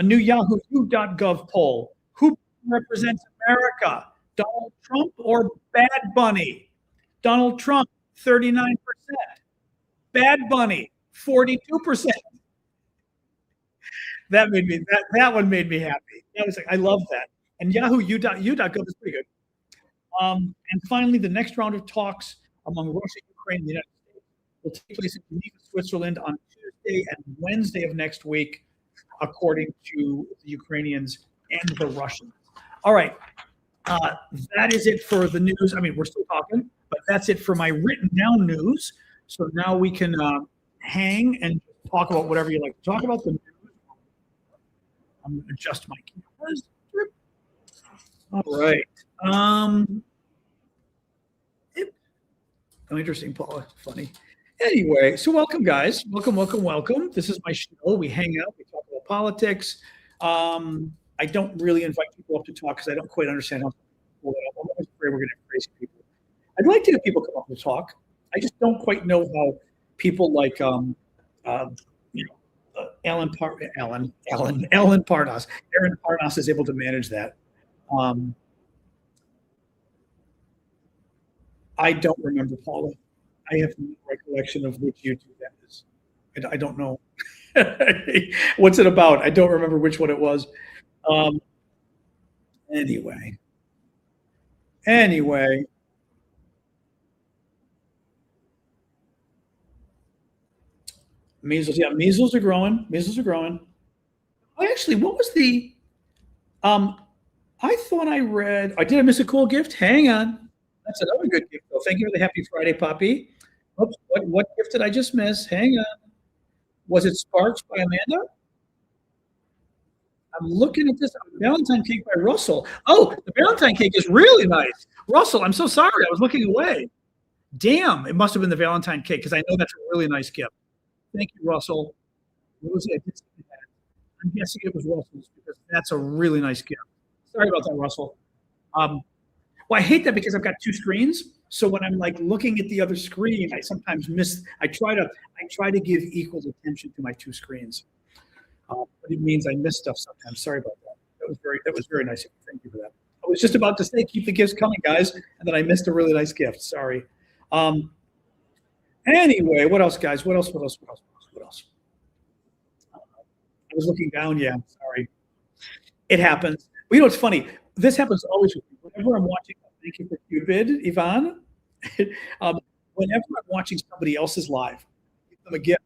new Yahoo.gov poll. Who represents America? Donald Trump or Bad Bunny? Donald Trump, 39%. Bad Bunny, 42%. That one made me happy. That was I love that. And Yahoo.gov is pretty good. And finally, the next round of talks among Russia, Ukraine, and the United States will take place in Geneva, Switzerland on Tuesday and Wednesday of next week, according to the Ukrainians and the Russians. All right. That is it for the news. I mean, we're still talking, but that's it for my written down news. So now we can hang and talk about whatever you like to talk about. The news. I'm going to adjust my cameras. All right. Interesting, Paula. Funny. Anyway, so welcome, guys. Welcome. This is my show. We hang out. We talk about politics. I don't really invite people up to talk because I don't quite understand how to pull it up. I'm always afraid we're going to have crazy people. I'd like to have people come up and talk. I just don't quite know how people like Aaron Parnas is able to manage that. I don't remember, Paula. I have no recollection of which YouTube that is. I don't know. What's it about? I don't remember which one it was. Anyway. Measles. Yeah, measles are growing. Actually, what was the I thought I read. Did I miss a cool gift? Hang on. That's another good gift, though. Thank you for the Happy Friday, Poppy. Oops, what gift did I just miss? Hang on. Was it Sparks by Amanda? I'm looking at this Valentine cake by Russell. Oh, the Valentine cake is really nice. Russell, I'm so sorry. I was looking away. Damn, it must have been the Valentine cake because I know that's a really nice gift. Thank you, Russell. What was it? I'm guessing it was Russell's because that's a really nice gift. Sorry about that, Russell. Well, I hate that because I've got two screens. So when I'm like looking at the other screen, I sometimes miss. I try to give equal attention to my two screens. But it means I miss stuff sometimes. Sorry about that. That was very nice. Thank you for that. I was just about to say, keep the gifts coming, guys, and then I missed a really nice gift. Sorry. Anyway, what else, guys? What else? I was looking down. Yeah, sorry. It happens. But you know what's funny? This happens always with me. Whenever I'm watching, thank you for Cupid, Yvonne. Whenever I'm watching somebody else's live, give them a gift.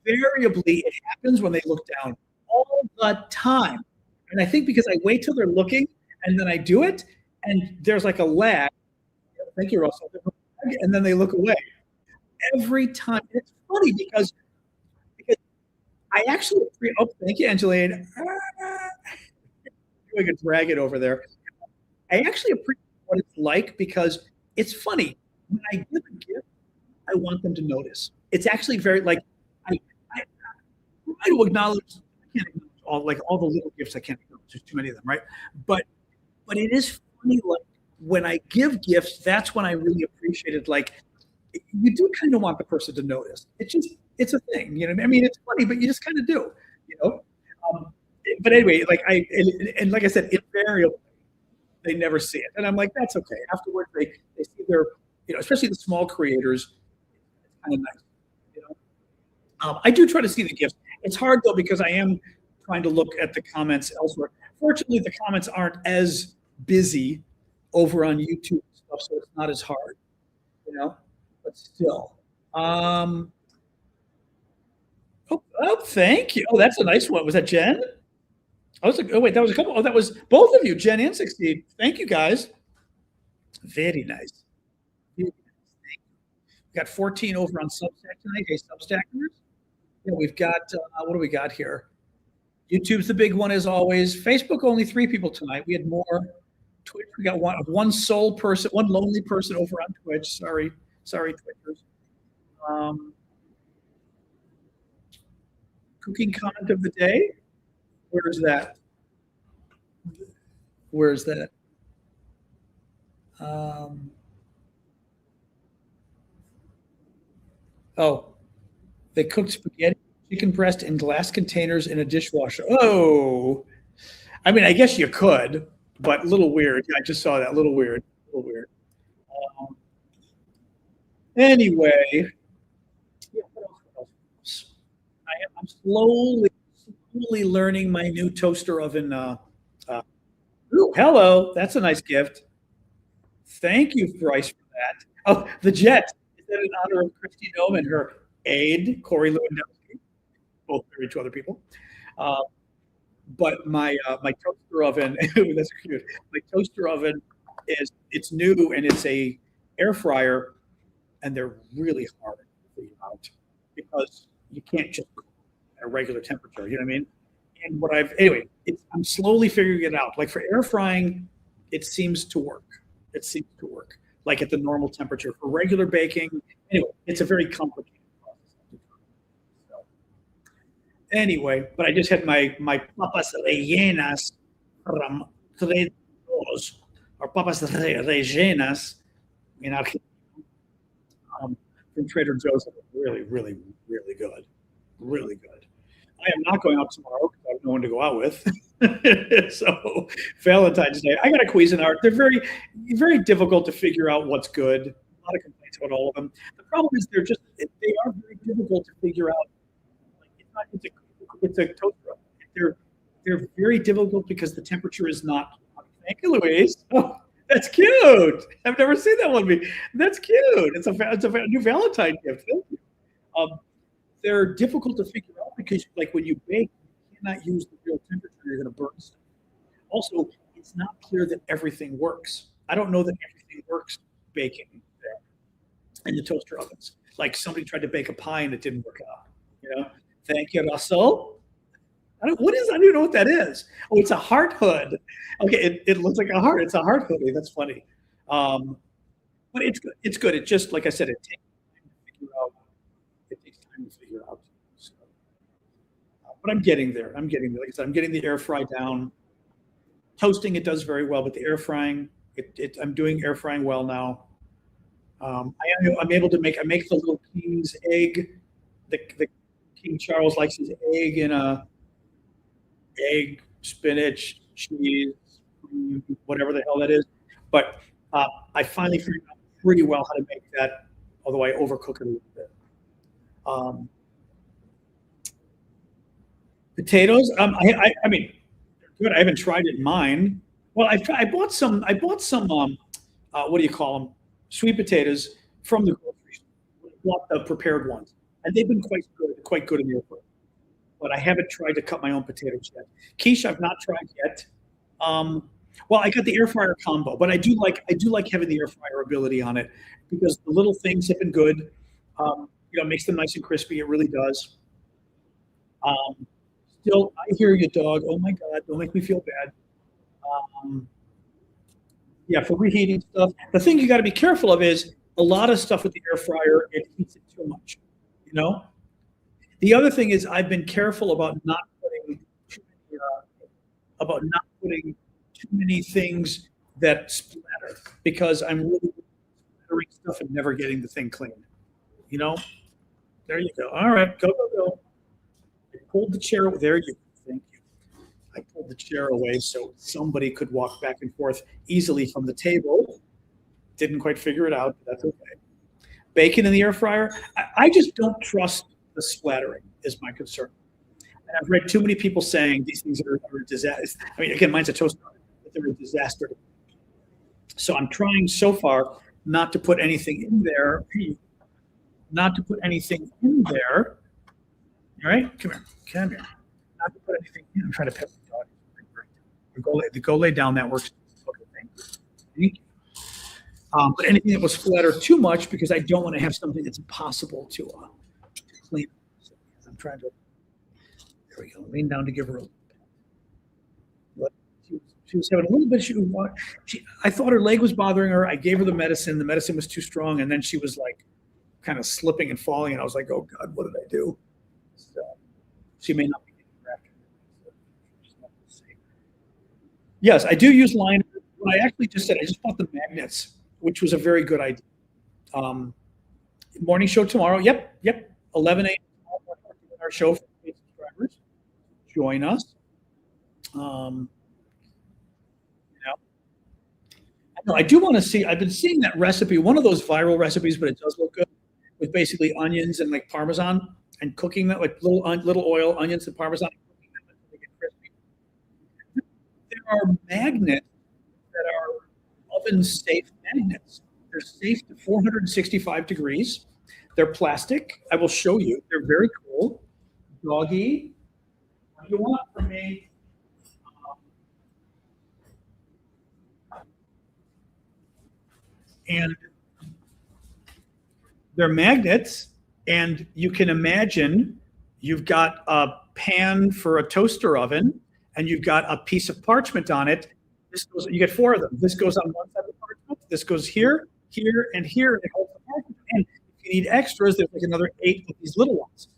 Invariably, it happens when they look down all the time. And I think because I wait till they're looking and then I do it, and there's like a lag. Thank you, Russell. And then they look away every time. It's funny because I actually thank you, Angeline. I could drag it over there. I actually appreciate what it's like because it's funny. When I give a gift, I want them to notice. It's actually very like I try to acknowledge. I can't acknowledge all the little gifts. I can't acknowledge. There's too many of them, right? But it is funny. Like when I give gifts, that's when I really appreciate it. Like you do kind of want the person to notice. It's a thing, you know. I mean, it's funny, but you just kind of do, you know. But anyway, like like I said, invariably they never see it, and I'm like, that's okay. Afterwards, they see their, you know, especially the small creators. It's kind of nice, you know. I do try to see the gifts. It's hard though because I am trying to look at the comments elsewhere. Fortunately, the comments aren't as busy over on YouTube and stuff, so it's not as hard, you know. But still. Oh, thank you. Oh, that's a nice one. Was that Jen? Oh, wait, that was a couple. Oh, that was both of you, Jen and 16. Thank you, guys. Very nice. We got 14 over on Substack tonight. Hey, Substackers. Yeah, we've got, what do we got here? YouTube's the big one as always. Facebook, only 3 people tonight. We had more. Twitch, we got one sole person, one lonely person over on Twitch. Sorry, Twitchers. Cooking comment of the day. Where's that? Oh, they cooked spaghetti, chicken breast in glass containers in a dishwasher. Oh, I mean, I guess you could, but a little weird. Yeah, I just saw that. A little weird. Anyway, yeah, what else? I'm slowly learning my new toaster oven. Ooh, hello, that's a nice gift. Thank you, Bryce, for that. Oh, the jet. Is that in honor of Kristi Noem and her aide, Corey Lewandowski? Both married to other people. But my toaster oven, that's cute. My toaster oven it's new and it's a air fryer, and they're really hard to figure out because you can't just cook at a regular temperature. You know what I mean? And I'm slowly figuring it out. Like for air frying, it seems to work. Like at the normal temperature. For regular baking, anyway, it's a very complicated process. So, anyway, but I just had my papas rellenas from Trader Joe's, or papas rellenas in Argentina, from Trader Joe's. Really, really, really good. Really good. I am not going out tomorrow because I have no one to go out with. So Valentine's Day, I got a Cuisinart. They're very, very difficult to figure out what's good. A lot of complaints about all of them. The problem is they are very difficult to figure out. Like it's a toaster. They're very difficult because the temperature is not. Thank you, Louise. Oh, that's cute. I've never seen that one. That's cute. It's a new Valentine gift. Thank you. They're difficult to figure out because, like, when you bake, you cannot use the real temperature. You're going to burn stuff. Also, it's not clear that everything works. I don't know that everything works baking there in the toaster ovens. Like somebody tried to bake a pie and it didn't work out. Thank you, Russell. I don't even know what that is. Oh, it's a heart hood. Okay, it looks like a heart. It's a heart hoodie. That's funny. But it's good. It's good. It just, like I said, it takes time to figure out. It takes time to figure out. So, but I'm getting there. Like I said, I'm getting the air fry down. Toasting, it does very well, but the air frying, I'm doing air frying well now. I'm able to make the little King's egg. The King Charles likes his egg in a egg, spinach, cheese, whatever the hell that is. But I finally figured out pretty well how to make that, although I overcook it a little bit. Potatoes, I mean, they're good. I haven't tried it in mine. Well, I bought some. What do you call them? Sweet potatoes from the grocery store. I bought the prepared ones, and they've been quite good in the air fryer. But I haven't tried to cut my own potatoes yet. Quiche, I've not tried yet. Well, I got the air fryer combo, but I do like having the air fryer ability on it because the little things have been good. It makes them nice and crispy. It really does. Still, I hear you, dog. Oh my God, don't make me feel bad. Yeah, for reheating stuff. The thing you got to be careful of is a lot of stuff with the air fryer, it heats it too much. The other thing is I've been careful about not putting too many things that splatter because I'm really splattering stuff and never getting the thing clean. There you go. All right, go. I pulled the chair. There you go. Thank you. I pulled the chair away so somebody could walk back and forth easily from the table. Didn't quite figure it out, but that's okay. Bacon in the air fryer. I just don't trust the splattering is my concern. And I've read too many people saying these things are a disaster. I mean, again, mine's a toaster, but they're a disaster. So I'm trying so far not to put anything in there. Not to put anything in there. All right, come here. Not to put anything in. I'm trying to pet the dog. Go lay down. That works. Okay, thank you. But anything that will splatter too much because I don't want to have something that's impossible to clean. So I'm trying to. There we go. Lean down to give her a. She was having a little bit. I thought her leg was bothering her. I gave her the medicine. The medicine was too strong, and then she was like, kind of slipping and falling. And I was like, "Oh God, what did I do?" So she may not be getting grafted. Yes, I do use liners. What I actually just said, I just bought the magnets, which was a very good idea. Morning show tomorrow. Yep. 11 a.m. tomorrow morning. We're doing our show for paid subscribers. Join us. I do want to see. I've been seeing that recipe, one of those viral recipes, but it does look good. With basically onions and like Parmesan and cooking that, like little oil, onions and Parmesan, and cooking them until they get crispy. There are magnets that are oven-safe magnets. They're safe to 465 degrees. They're plastic. I will show you. They're very cool. Doggy, what do you want from me? And they're magnets, and you can imagine you've got a pan for a toaster oven, and you've got a piece of parchment on it. You get 4 of them. This goes on one side of the parchment. This goes here, here, and here, and it holds the parchment. And if you need extras, there's like another 8 of these little ones,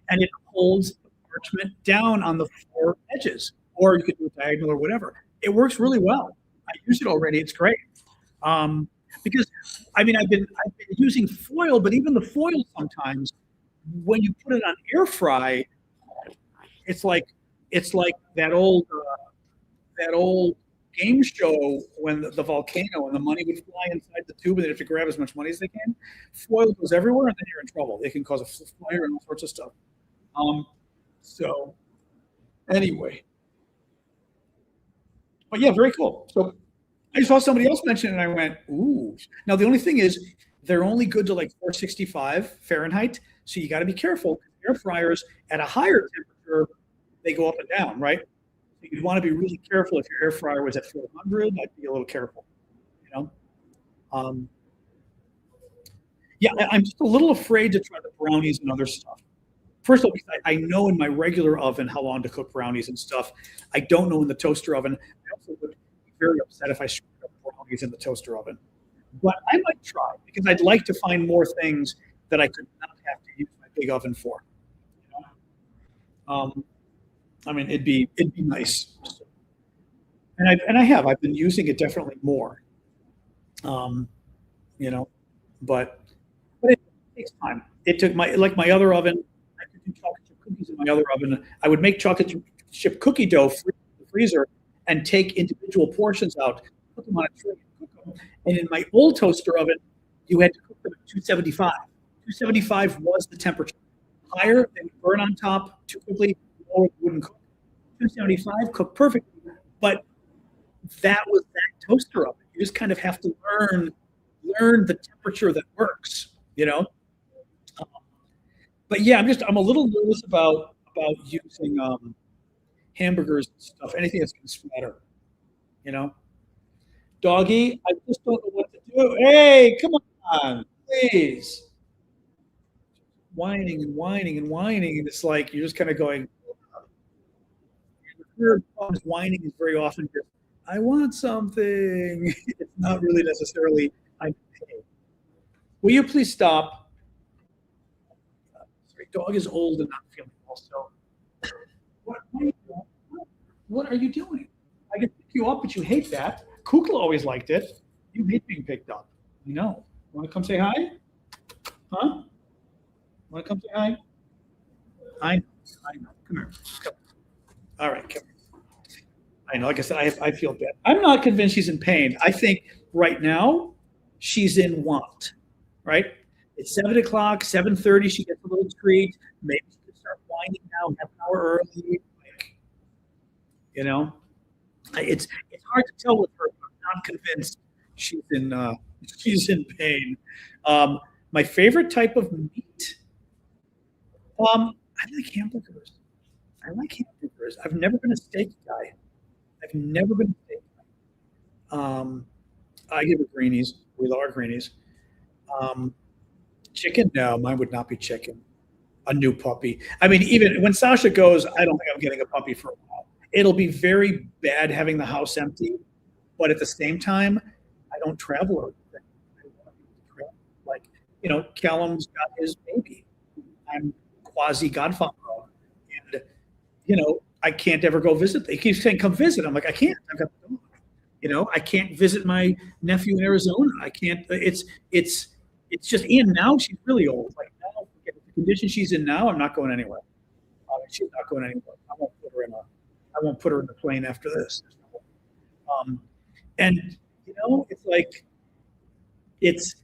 and it holds the parchment down on the 4 edges, or you could do a diagonal or whatever. It works really well. I use it already. It's great. Because I've been using foil, but even the foil sometimes, when you put it on air fry, it's like that old game show when the volcano and the money would fly inside the tube and they have to grab as much money as they can. Foil goes everywhere, and then you're in trouble. It can cause a fire and all sorts of stuff. So anyway, but yeah, very cool. So I saw somebody else mention it, and I went, ooh. Now, the only thing is they're only good to like 465 Fahrenheit, so you got to be careful. Air fryers at a higher temperature, they go up and down, right? You'd want to be really careful if your air fryer was at 400. I'd be a little careful, you know. Um, yeah, I'm just a little afraid to try the brownies and other stuff. First of all, because I know in my regular oven how long to cook brownies and stuff. I don't know in the toaster oven. I also would be very upset if I screwed up brownies in the toaster oven. But I might try because I'd like to find more things that I could not have to use my big oven for. You know? I mean, it'd be nice. I've been using it definitely more. Um, you know, but it takes time. It took my other oven. I could do chocolate chip cookies in my other oven. I would make chocolate chip cookie dough in the freezer and take individual portions out, put them on a tray, and cook them. And in my old toaster oven, you had to cook them at 275. 275 was the temperature. Higher, they would burn on top too quickly. Lower, it wouldn't cook. 275 cooked perfectly, but that was that toaster oven. You just kind of have to learn the temperature that works, you know. But yeah, I'm a little nervous about using hamburgers and stuff. Anything that's going to splatter, you know. Doggy, I just don't know what to do. Hey, come on, please. Whining and whining and whining, and it's like you're just kind of going. The third problem is whining is very often just, I want something. It's not really necessarily, I'm paid. Will you please stop? Sorry, dog is old and not feeling well. So, what are you doing? I can pick you up, but you hate that. Kukla always liked it. You hate being picked up. I know. Want to come say hi? Huh? Want to come say hi? I know. Come here. Come. All right, come here. I know. Like I said, I feel bad. I'm not convinced she's in pain. I think right now she's in want. Right? It's 7 o'clock, 7:30. She gets a little treat. Maybe she can start whining now, half an hour early. Like, you know, it's hard to tell with her. I'm not convinced she's in pain. My favorite type of meat. I like hamburgers. I've never been a steak guy. I give it greenies. We love our greenies. Chicken? No, mine would not be chicken. A new puppy. I mean, even when Sasha goes, I don't think I'm getting a puppy for a while. It'll be very bad having the house empty, but at the same time, I don't travel or anything. Like, you know, Callum's got his baby. I'm quasi godfather of, and you know, I can't ever go visit. He keeps saying, "Come visit." I'm like, I can't. I've got the dog. You know, I can't visit my nephew in Arizona. I can't. It's just Ian. Now she's really old. Like now, the condition she's in now, I'm not going anywhere. She's not going anywhere. I won't put her in the plane after this. Um, and you know, it's like it's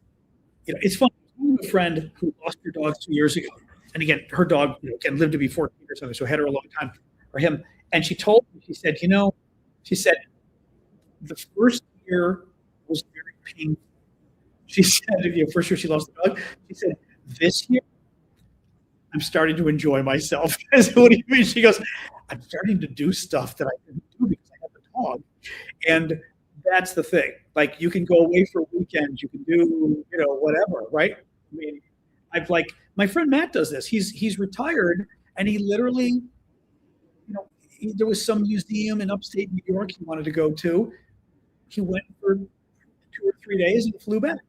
funny. I have a friend who lost her dog 2 years ago, and again, her dog can live to be 14 or something, so I had her a long time for him. And she told me, she said the first year was very painful. She said, first year she lost the dog. She said, this year I'm starting to enjoy myself. I said, what do you mean? She goes, I'm starting to do stuff that I didn't do because I have the dog. And that's the thing. Like you can go away for weekends, you can do, whatever, right? I mean, my friend Matt does this. He's retired and he literally, there was some museum in upstate New York he wanted to go to. He went for 2 or 3 days and flew back.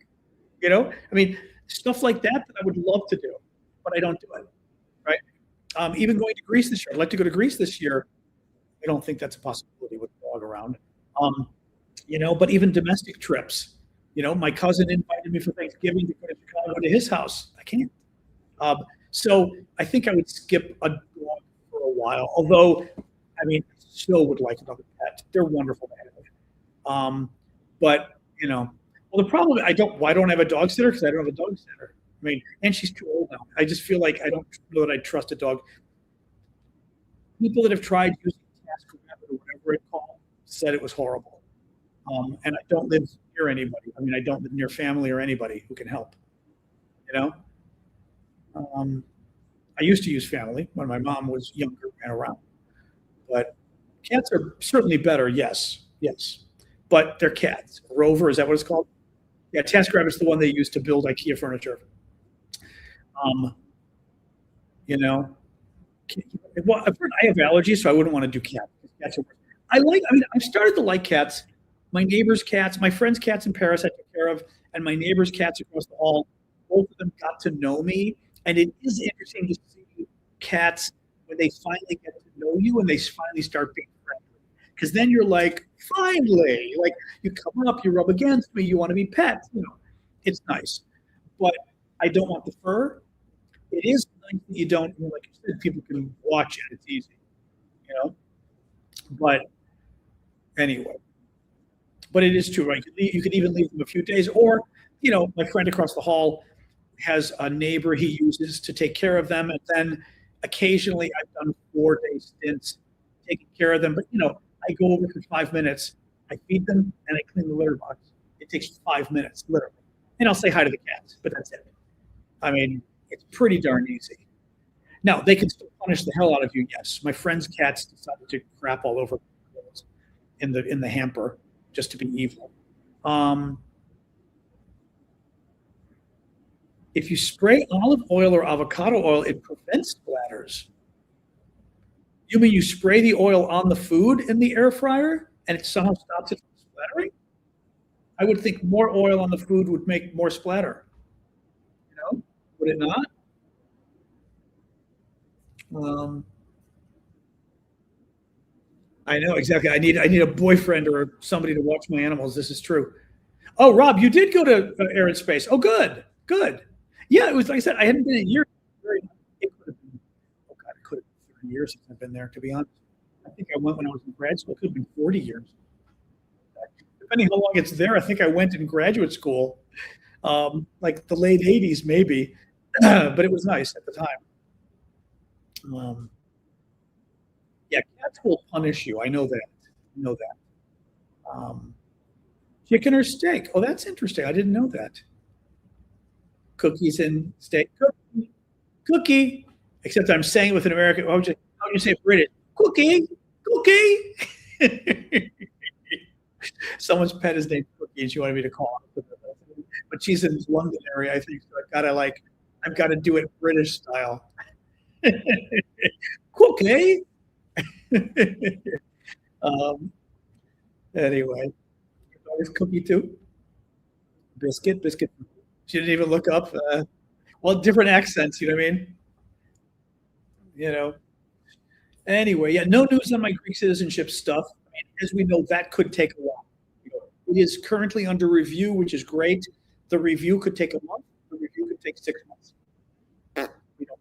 I mean, stuff like that I would love to do, but I don't do it, right? Even going to Greece this year. I'd like to go to Greece this year. I don't think that's a possibility with a dog around. But even domestic trips. My cousin invited me for Thanksgiving to go to Chicago to his house. I can't. So I think I would skip a dog for a while. Although, I mean, I still would like another pet. They're wonderful to have. But well, the problem I don't have a dog sitter because I don't have a dog sitter. I mean, and she's too old now. I just feel like I don't know that I trust a dog. People that have tried using TaskRabbit or whatever it's called said it was horrible. And I don't live near anybody. I mean, I don't live near family or anybody who can help. I used to use family when my mom was younger and around, but Cats are certainly better. Yes. But they're cats. Rover, is that what it's called? Yeah, TaskRabbit's the one they use to build IKEA furniture. Um, you know, well, I've heard I have allergies, so I wouldn't want to do cats. Cats are worse. I've started to like cats. My neighbor's cats, my friend's cats in Paris I took care of, and my neighbor's cats across the hall, both of them got to know me. And it is interesting to see cats when they finally get to know you and they finally start being friendly. Because then you're like, finally, like you come up, you rub against me, you want to be pets. It's nice. But I don't want the fur. It is nice that you don't, like you said, people can watch it. It's easy, But anyway, but it is true, right? You could even leave them a few days, or my friend across the hall has a neighbor he uses to take care of them, and then occasionally I've done 4-day stints taking care of them. But I go over for 5 minutes, I feed them, and I clean the litter box. It takes 5 minutes, literally, and I'll say hi to the cats, but that's it. I mean, it's pretty darn easy. Now, they can still punish the hell out of you, yes. My friend's cats decided to crap all over in the hamper just to be evil. If you spray olive oil or avocado oil, it prevents splatters. You mean you spray the oil on the food in the air fryer and it somehow stops it from splattering? I would think more oil on the food would make more splatter. Would it not? I know exactly. I need a boyfriend or somebody to watch my animals. This is true. Oh, Rob, you did go to Air and Space. Oh, good. Yeah, it was like I said. I hadn't been in years. It could have been. Oh God, it could have been 30 years since I've been there. To be honest, I think I went when I was in grad school. It could have been 40 years. Depending how long it's there, I think I went in graduate school, like the late '80s, maybe. But it was nice at the time. Yeah, cats will punish you. I know that. Chicken or steak? Oh, that's interesting. I didn't know that. Cookies and steak. Cookie. Except I'm saying it with an American. How would you say British? Cookie. Someone's pet is named Cookie, and she wanted me to call her. But she's in London area, I think. So I've got to do it British style. Cookie. Anyway, always Cookie too. Biscuit. She didn't even look up. Well, different accents. You know what I mean? Anyway, yeah. No news on my Greek citizenship stuff. I mean, as we know, that could take a while. It is currently under review, which is great. The review could take a month. The review could take 6 months. We don't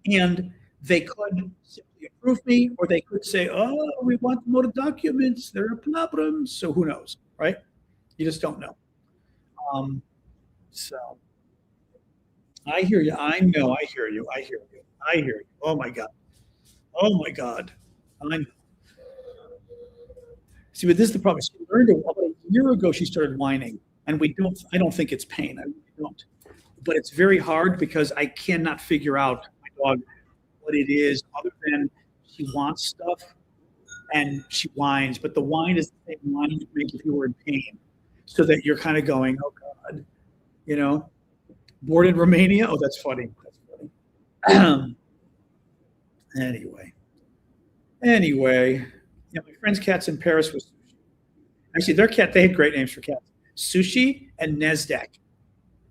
know. And they could simply approve me, or they could say, "Oh, we want more documents. There are problems." So who knows, right? You just don't know. So I hear you. I know. I hear you. Oh my God. I know. See, but this is the problem. She learned about a year ago. She started whining, and I don't think it's pain. I really don't. But it's very hard because I cannot figure out my dog what it is other than she wants stuff and she whines. But the whine is the same whine you make if you were in pain, so that you're kind of going, "Oh God," Born in Romania. Oh, that's funny. Anyway, yeah, my friend's cats in Paris was sushi. Actually, they had great names for cats: Sushi and Nasdaq.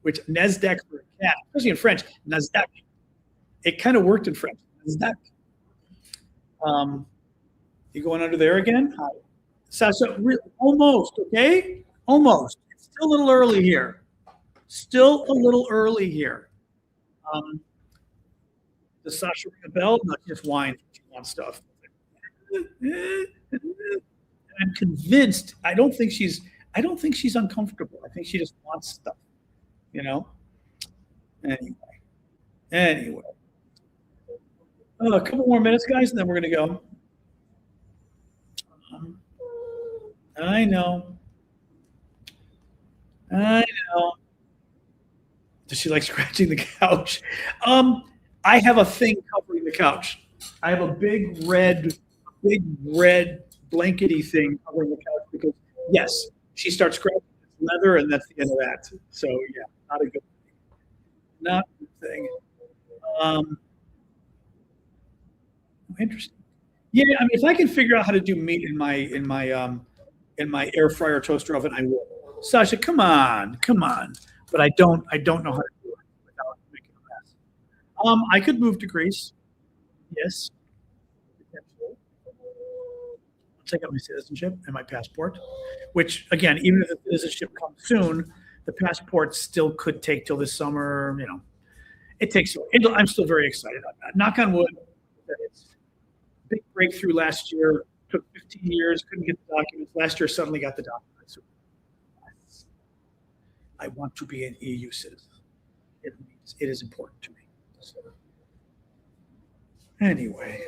Which Nasdaq for a cat, especially in French, Nasdaq. It kind of worked in French. Nasdaq. You going under there again? Hi. Sasha, almost, okay? Almost. It's still a little early here. Does Sasha ring a bell? Not just whine. She wants stuff. I'm convinced. I don't think she's uncomfortable. I think she just wants stuff. Anyway. Oh, a couple more minutes, guys, and then we're going to go. I know. Does she like scratching the couch? I have a thing covering the couch. I have a big red big red blankety thing covering the couch because, yes, she starts scratching leather, and that's the end of that. So, yeah, not a good thing. Not a good thing. Interesting. Yeah, I mean, if I can figure out how to do meat in my air fryer toaster oven, I will. Sasha, come on, come on. But I don't know how to do it without making a mess. I could move to Greece. Yes, potentially. Once I got my citizenship and my passport, which again, even if the citizenship comes soon, the passport still could take till this summer. It takes. I'm still very excited on that. Knock on wood. That it's a big breakthrough last year. Took 15 years. Couldn't get the documents. Last year, suddenly got the documents. I want to be an EU citizen. It is important to me. So, anyway,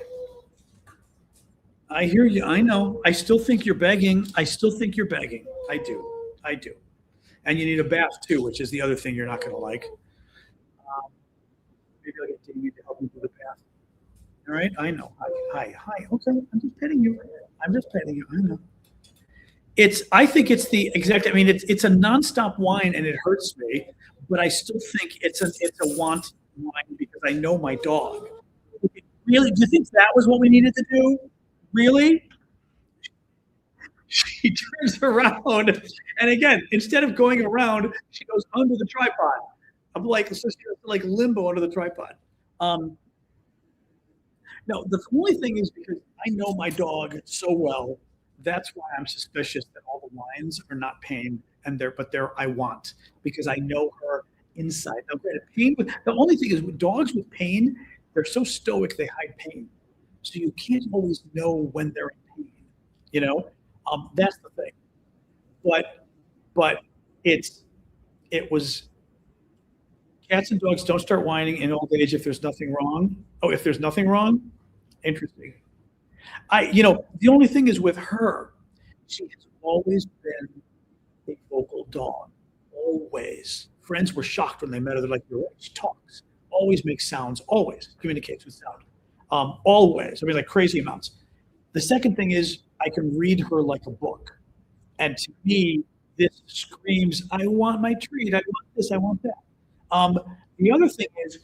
I hear you. I know. I still think you're begging. I still think you're begging. I do. I do. And you need a bath too, which is the other thing you're not going to like. Maybe I'll get Damien to help me do the bath. All right. I know. Hi. Okay. I'm just petting you. I'm just petting you. I know. I think it's the exact. I mean, it's a nonstop whine, and it hurts me. But I still think it's a want whine because I know my dog. Really? Do you think that was what we needed to do? Really? She turns around, and again, instead of going around, she goes under the tripod. I'm like, so she goes like limbo under the tripod. No, the only thing is because I know my dog so well. That's why I'm suspicious that all the whines are not pain, but they're I want because I know her inside. Now, granted, the only thing is with dogs with pain, they're so stoic they hide pain, so you can't always know when they're in pain. That's the thing. But it was cats and dogs don't start whining in old age if there's nothing wrong. Oh, if there's nothing wrong, interesting. The only thing is with her, she has always been a vocal dog. Always. Friends were shocked when they met her. They're like, "You're right. She talks. Always makes sounds. Always communicates with sound. Always. I mean, like crazy amounts." The second thing is I can read her like a book. And to me, this screams, I want my treat. I want this. I want that. The other thing is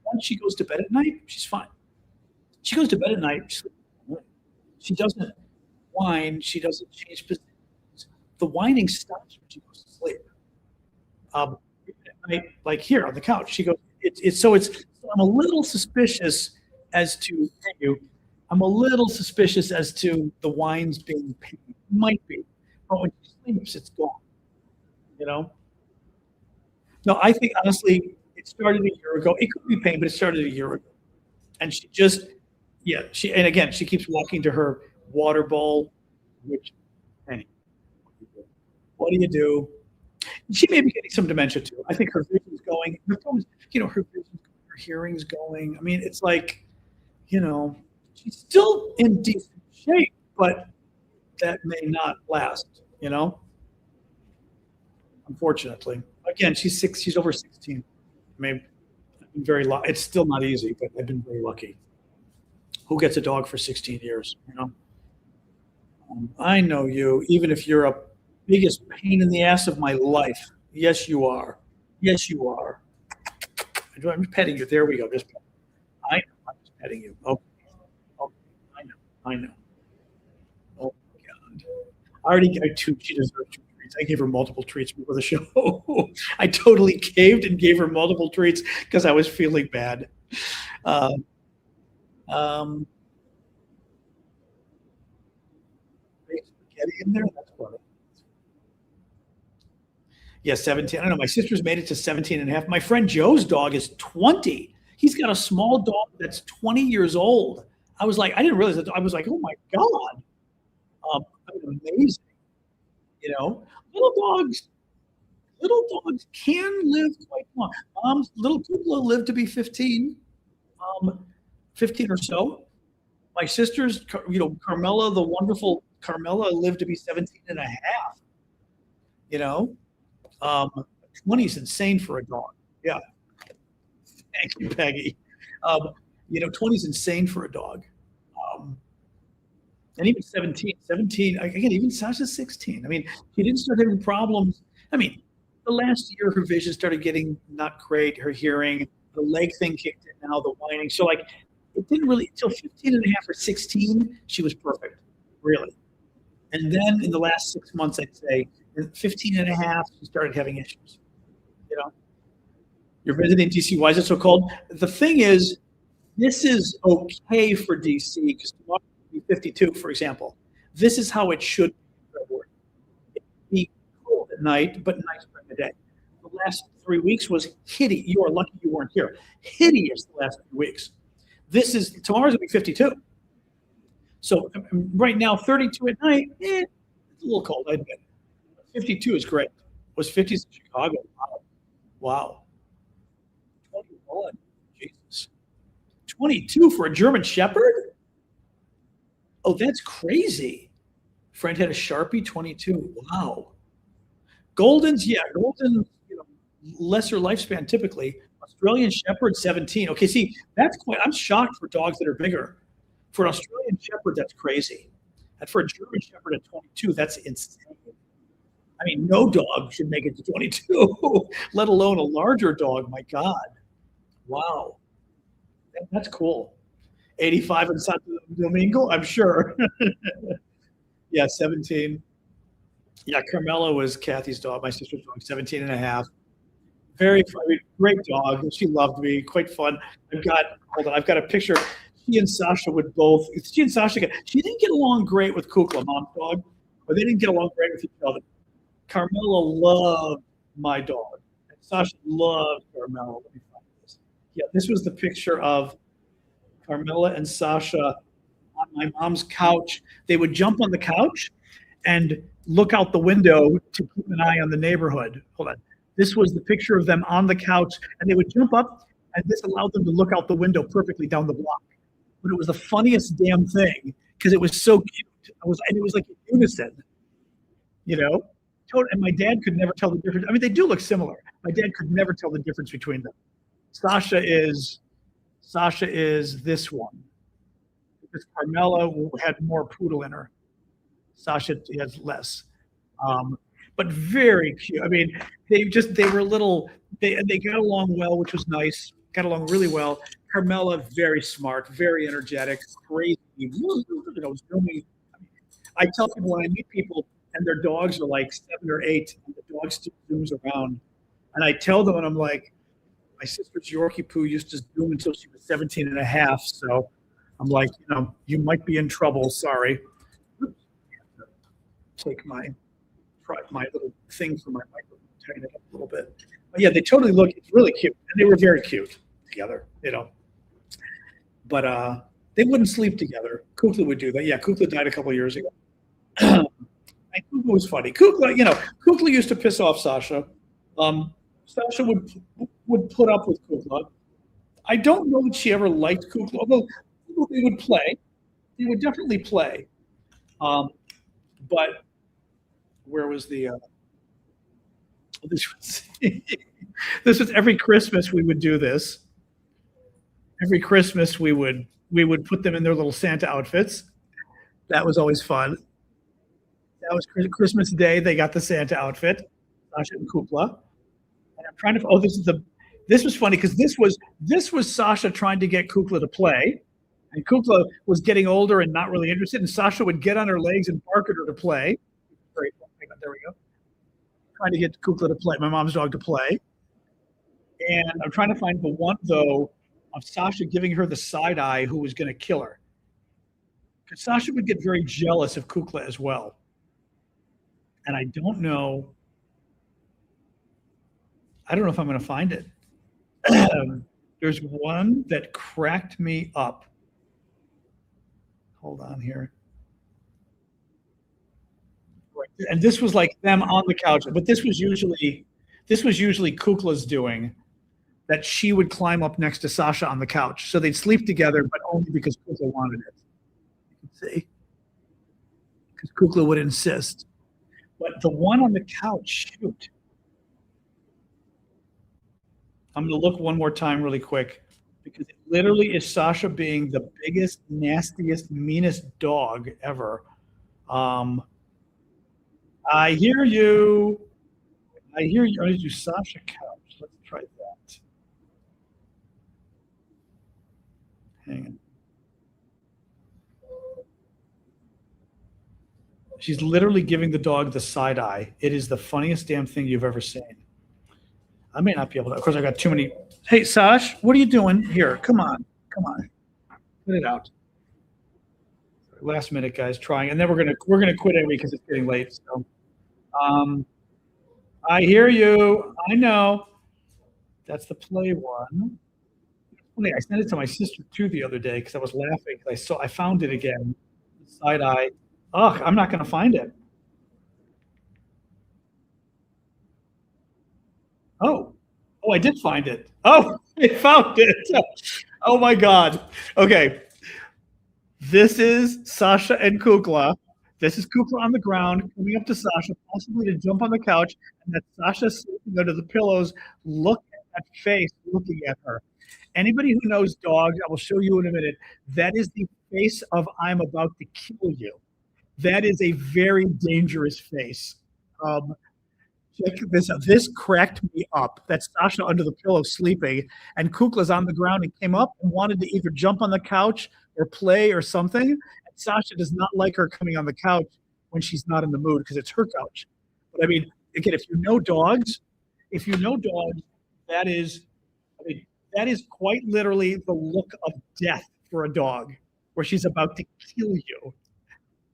once she goes to bed at night, she's fine. She goes to bed at night. She doesn't whine. She doesn't change positions. The whining stops when she goes to sleep. At night, like here on the couch, she goes. So I'm a little suspicious as to I'm a little suspicious as to the whines being pain. Might be, but when she sleeps, it's gone. No, I think honestly, it started a year ago. It could be pain, but it started a year ago, and she just and again she keeps walking to her water bowl, which anyway, what do you do? She may be getting some dementia too. I think her vision's going. Her hearing's going. I mean, it's like, she's still in decent shape, but that may not last. Unfortunately, again, she's over 16. I mean, I've been very lucky. It's still not easy, but I've been very lucky. Who gets a dog for 16 years? I know you. Even if you're a biggest pain in the ass of my life, yes, you are. Yes, you are. I'm just petting you. There we go. I'm just petting you. Okay. I know. Oh my God. I already got two. She deserves 2 treats. I gave her multiple treats before the show. I totally caved and gave her multiple treats because I was feeling bad. Spaghetti in there? That's funny. Yeah, 17. I don't know. My sister's made it to 17 and a half. My friend Joe's dog is 20. He's got a small dog that's 20 years old. I was like, I didn't realize that. I was like, oh my God. Amazing. Little dogs can live quite long. Little Kukla lived to be 15, 15 or so. My sister's, Carmela, the wonderful Carmela, lived to be 17 and a half. 20 is insane for a dog. Yeah. Thank you, Peggy. 20 is insane for a dog. And even 17, again, even Sasha's 16. I mean, she didn't start having problems. I mean, the last year, her vision started getting not great, her hearing, the leg thing kicked in now, the whining. So, like, it didn't really, until 15 and a half or 16, she was perfect, really. And then in the last 6 months, I'd say, 15 and a half, she started having issues. You know, you're visiting DC. Why is it so cold? The thing is, this is okay for DC because tomorrow will be 52, for example. This is how it should be. It be cold at night, but nice during the day. The last 3 weeks was hideous. You are lucky you weren't here. Hideous the last 3 weeks. Tomorrow's gonna be 52. So right now, 32 at night, it's a little cold, I admit. 52 is great. Was 50s in Chicago? Wow. 21. Jesus. 22 for a German Shepherd? Oh, that's crazy. Friend had a Sharpie, 22. Wow. Goldens, yeah, Golden, lesser lifespan typically. Australian Shepherd, 17. Okay, see, I'm shocked for dogs that are bigger. For an Australian Shepherd, that's crazy. And for a German Shepherd at 22, that's insane. I mean, no dog should make it to 22, let alone a larger dog. My God. Wow. That's cool. 85 in Santo Domingo, I'm sure. Yeah, 17. Yeah, Carmela was Kathy's dog, my sister's dog, 17 and a half. Very funny, great dog. She loved me, quite fun. I've got a picture. She and Sasha she didn't get along great with Kukla, mom's dog, but they didn't get along great with each other. Carmela loved my dog, and Sasha loved Carmela. Let me find this. Yeah, this was the picture of Carmela and Sasha on my mom's couch. They would jump on the couch and look out the window to keep an eye on the neighborhood. Hold on. This was the picture of them on the couch, and they would jump up, and this allowed them to look out the window perfectly down the block. But it was the funniest damn thing because it was so cute. It was like unison, you know? And my dad could never tell the difference. I mean, they do look similar. My dad could never tell the difference between them. Sasha is this one. Because Carmela had more poodle in her. Sasha has less. But very cute. I mean, they were little, they got along well, which was nice. Got along really well. Carmela, very smart, very energetic, crazy. I tell people when I meet people and their dogs are like 7 or 8, and the dog still zooms around, and I tell them, and I'm like, my sister's Yorkie Poo used to zoom until she was 17 and a half. So I'm like, you might be in trouble. Sorry. Take my little thing for my microphone, tighten it up a little bit. But yeah, they totally look, it's really cute. And they were very cute together, But they wouldn't sleep together. Kukla would do that. Yeah, Kukla died a couple of years ago. And Kukla was funny. Kukla used to piss off Sasha. Sasha would put up with Kukla. I don't know that she ever liked Kukla, although they would play. They would definitely play. But where was the this was every Christmas we would do this. Every Christmas we would put them in their little Santa outfits. That was always fun. That was Christmas Day. They got the Santa outfit, Sasha and Kukla. And I'm trying to. This was funny because this was Sasha trying to get Kukla to play, and Kukla was getting older and not really interested. And Sasha would get on her legs and bark at her to play. There we go. Trying to get Kukla to play, my mom's dog to play. And I'm trying to find the one though of Sasha giving her the side eye who was going to kill her. Because Sasha would get very jealous of Kukla as well. And I don't know if I'm going to find it. There's one that cracked me up. Hold on here. And this was like them on the couch, but this was usually Kukla's doing, that she would climb up next to Sasha on the couch. So they'd sleep together, but only because Kukla wanted it. You can see? Because Kukla would insist. But the one on the couch, shoot. I'm going to look one more time really quick because it literally is Sasha being the biggest, nastiest, meanest dog ever. Um, I hear you. I hear you. I do Sasha couch. Let's try that. Hang on. She's literally giving the dog the side eye. It is the funniest damn thing you've ever seen. I may not be able to. Of course, I got too many. Hey, Sash, what are you doing here? Come on. Come on. Put it out. Last minute, guys, trying. And then we're gonna quit anyway because it's getting late. So um I hear you. I know. That's the play one. Funny, I sent it to my sister too the other day because I was laughing. I found it again. Side eye. Ugh, I'm not gonna find it. Oh, oh, I did find it. Oh, I found it. Oh my God. Okay. This is Sasha and Kukla. This is Kukla on the ground, coming up to Sasha, possibly to jump on the couch, and that Sasha sleeping under the pillows. Look at that face looking at her. Anybody who knows dogs, I will show you in a minute. That is the face of I'm about to kill you. That is a very dangerous face. Um, Check this out. This cracked me up. That's Sasha under the pillow sleeping, and Kukla's on the ground and came up and wanted to either jump on the couch or play or something. And Sasha does not like her coming on the couch when she's not in the mood because it's her couch. But I mean, again, if you know dogs, that is, I mean, that is quite literally the look of death for a dog, where she's about to kill you.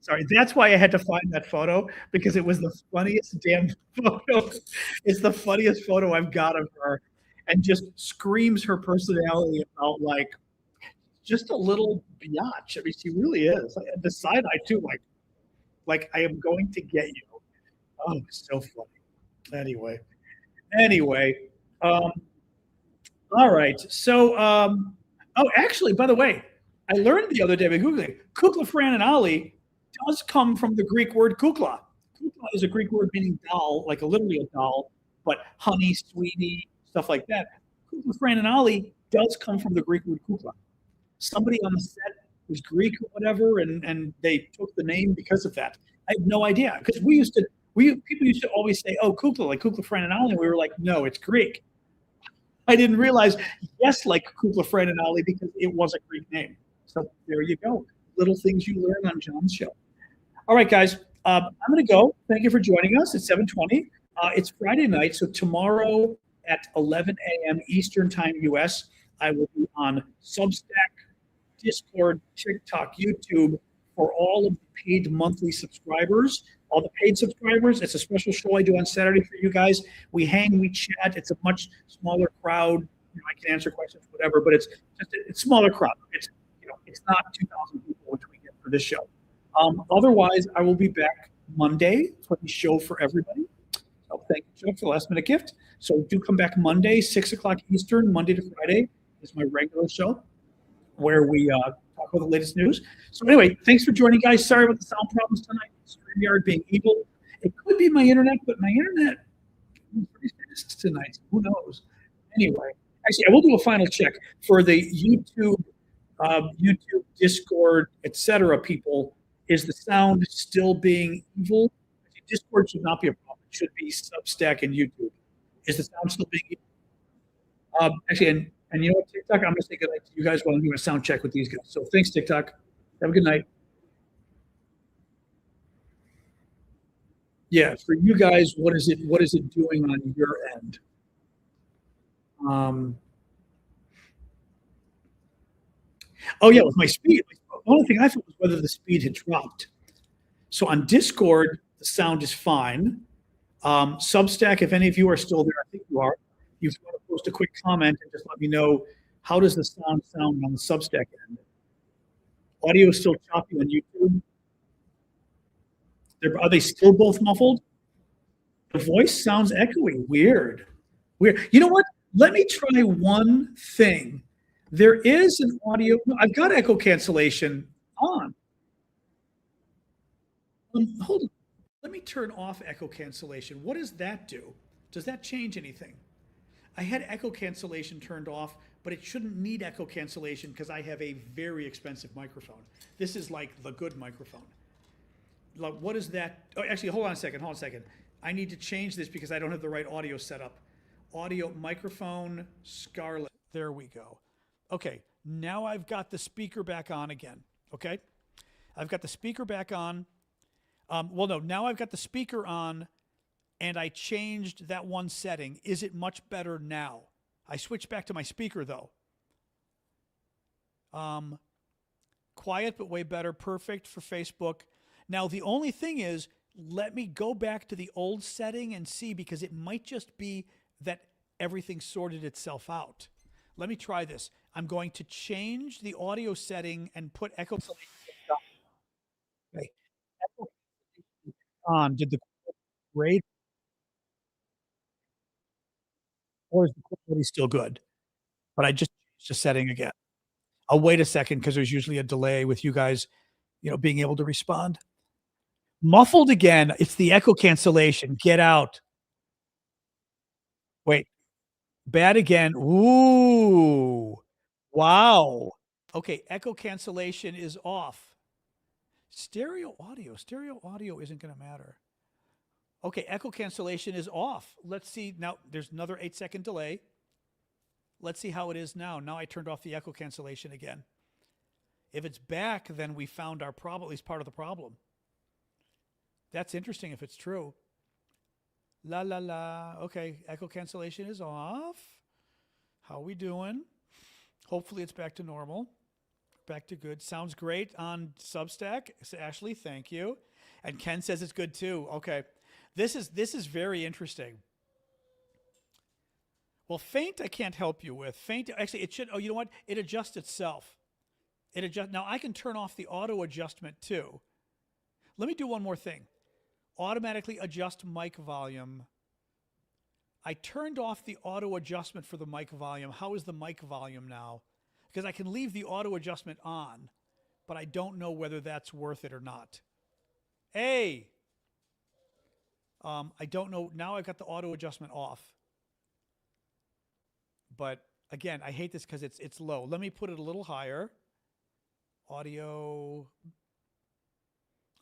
Sorry, that's why I had to find that photo because it was the funniest damn photo. It's the funniest photo I've got of her, and just screams her personality about like just a little biatch. I mean, she really is. The side eye too, like I am going to get you. Oh, so funny. Anyway, anyway, um, all right. So, oh, actually, by the way, I learned the other day by Googling Kukla, Fran, and Ali does come from the Greek word kukla. Kukla is a Greek word meaning doll, like literally a doll, but honey, sweetie, stuff like that. Kukla, Fran, and Ali does come from the Greek word kukla. Somebody on the set was Greek or whatever, and they took the name because of that. I have no idea because people used to always say, "Oh, kukla," like Kukla, Fran, and Ali. And we were like, "No, it's Greek." I didn't realize, yes, like Kukla, Fran, and Ali because it was a Greek name. So there you go. Little things you learn on John's show. All right, guys, I'm going to go. Thank you for joining us. It's 7:20. It's Friday night, so tomorrow at 11 a.m. Eastern Time, U.S., I will be on Substack, Discord, TikTok, YouTube for all of the paid monthly subscribers. All the paid subscribers, it's a special show I do on Saturday for you guys. We hang, we chat. It's a much smaller crowd. You know, I can answer questions, whatever, but it's just it's smaller crowd. It's not 2,000 people, which we get for this show. Otherwise, I will be back Monday for the show for everybody. So thank you, Chuck, for the last minute gift. So do come back Monday, 6 o'clock Eastern, Monday to Friday is my regular show where we talk about the latest news. So anyway, thanks for joining, guys. Sorry about the sound problems tonight. StreamYard being evil. It could be my internet, but my internet is pretty fast tonight. Who knows? Anyway, actually, I will do a final check for the YouTube, Discord, etc. people. Is the sound still being evil? Discord should not be a problem. It should be Substack and YouTube. Is the sound still being evil? Actually, and you know what, TikTok, I'm going to say good night to you guys while I'm doing a sound check with these guys. So thanks, TikTok. Have a good night. Yeah, for you guys, what is it doing on your end? Oh yeah, with my speed. The only thing I thought was whether the speed had dropped. So on Discord, the sound is fine. Substack, if any of you are still there, I think you are. You want to post a quick comment and just let me know how does the sound on the Substack end. Audio is still choppy on YouTube. Are they still both muffled? The voice sounds echoey. Weird. You know what? Let me try one thing. There is an audio. I've got echo cancellation on. Hold on. Let me turn off echo cancellation. What does that do? Does that change anything? I had echo cancellation turned off, but it shouldn't need echo cancellation because I have a very expensive microphone. This is like the good microphone. Like, what is that? Oh, actually, hold on a second. I need to change this because I don't have the right audio set up. Audio microphone Scarlett. There we go. Okay, now I've got the speaker back on again. Okay, I've got the speaker back on. Well, no, now I've got the speaker on and I changed that one setting. Is it much better now? I switched back to my speaker though. Quiet, but way better. Perfect for Facebook. Now, the only thing is, let me go back to the old setting and see, because it might just be that everything sorted itself out. Let me try this. I'm going to change the audio setting and put echo okay. On. Did the grade or is the quality still good? But I just changed the setting again. I'll wait a second because there's usually a delay with you guys, being able to respond. Muffled again. It's the echo cancellation. Get out. Wait. Bad again. Ooh. Wow. Okay, echo cancellation is off. Stereo audio isn't going to matter. Okay, echo cancellation is off. Let's see. Now, there's another 8-second delay. Let's see how it is now. Now I turned off the echo cancellation again. If it's back, then we found our problem, at least part of the problem. That's interesting if it's true. La, la, la. Okay, echo cancellation is off. How are we doing? Hopefully it's back to normal. Back to good. Sounds great on Substack. Ashley, thank you. And Ken says it's good too. Okay. This is very interesting. Well, faint I can't help you with. Faint, actually it should, oh, you know what? It adjusts itself. Now I can turn off the auto adjustment too. Let me do one more thing. Automatically adjust mic volume. I turned off the auto adjustment for the mic volume. How is the mic volume now? Because I can leave the auto adjustment on, but I don't know whether that's worth it or not. Hey! I don't know. Now I've got the auto adjustment off. But again, I hate this because it's low. Let me put it a little higher. Audio.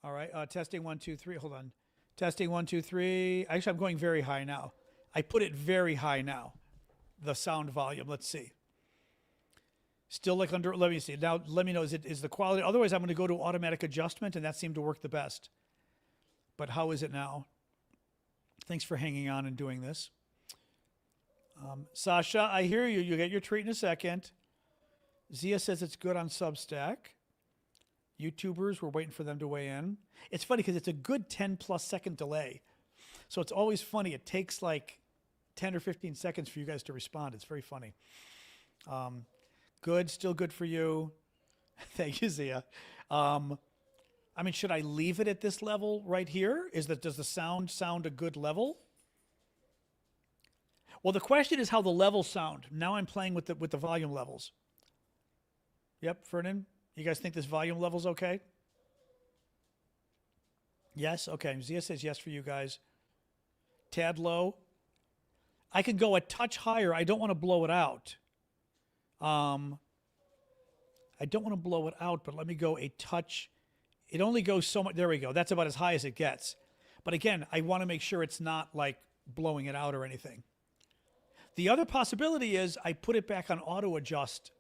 All right. Testing 1, 2, 3. Hold on. Testing 1, 2, 3. Actually, I'm going very high now. I put it very high now. The sound volume. Let's see. Still like under. Let me see. Now let me know. Is the quality? Otherwise, I'm going to go to automatic adjustment, and that seemed to work the best. But how is it now? Thanks for hanging on and doing this. Sasha, I hear you. You'll get your treat in a second. Zia says it's good on Substack. YouTubers, we're waiting for them to weigh in. It's funny because it's a good 10+ second delay. So it's always funny. It takes like 10 or 15 seconds for you guys to respond. It's very funny. Good, still good for you. Thank you, Zia. I mean, should I leave it at this level right here? Does the sound a good level? Well, the question is how the levels sound. Now I'm playing with the volume levels. Yep, Fernan, you guys think this volume level's okay? Yes, okay. Zia says yes for you guys. Tad low. I could go a touch higher. I don't want to blow it out. I don't want to blow it out, but let me go a touch. It only goes so much. There we go. That's about as high as it gets. But again, I want to make sure it's not like blowing it out or anything. The other possibility is I put it back on auto adjust.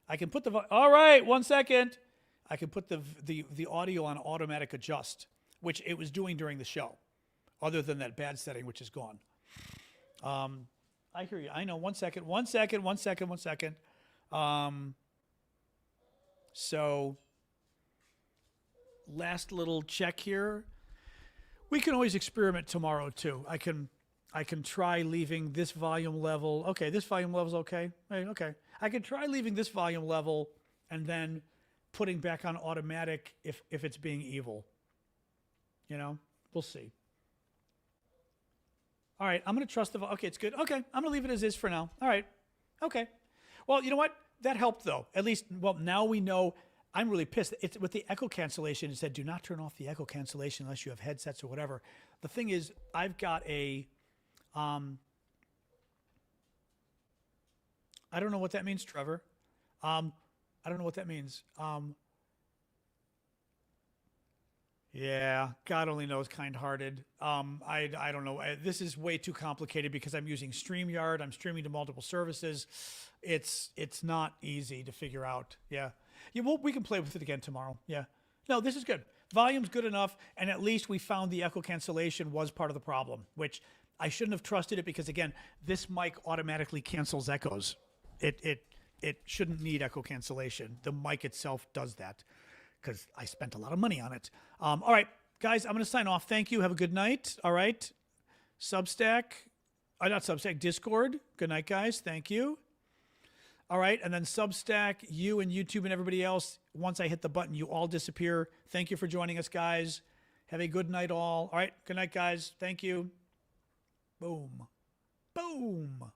I can put all right, 1 second. I can put the audio on automatic adjust, which it was doing during the show, other than that bad setting, which is gone. I hear you. I know. 1 second. So last little check here. We can always experiment tomorrow too. I can try leaving this volume level. Okay, this volume level's okay. Okay. I can try leaving this volume level and then putting back on automatic if it's being evil. We'll see. All right, I'm going to trust the okay, it's good. Okay, I'm going to leave it as is for now. All right. Okay. Well, you know what? That helped though. At least, well, now we know. I'm really pissed. It's with the echo cancellation. It said, do not turn off the echo cancellation unless you have headsets or whatever. The thing is, I've got a I don't know what that means, Trevor. I don't know what that means. Yeah, God only knows, kind-hearted. I don't know. This is way too complicated because I'm using StreamYard. I'm streaming to multiple services. It's not easy to figure out. Yeah. Yeah, well, we can play with it again tomorrow. Yeah. No, this is good. Volume's good enough, and at least we found the echo cancellation was part of the problem, which I shouldn't have trusted it because again, this mic automatically cancels echoes. It shouldn't need echo cancellation. The mic itself does that because I spent a lot of money on it. All right, guys, I'm going to sign off. Thank you. Have a good night. All right. Substack, not Substack, Discord. Good night, guys. Thank you. All right, and then Substack, you and YouTube and everybody else, once I hit the button, you all disappear. Thank you for joining us, guys. Have a good night all. All right, good night, guys. Thank you. Boom. Boom.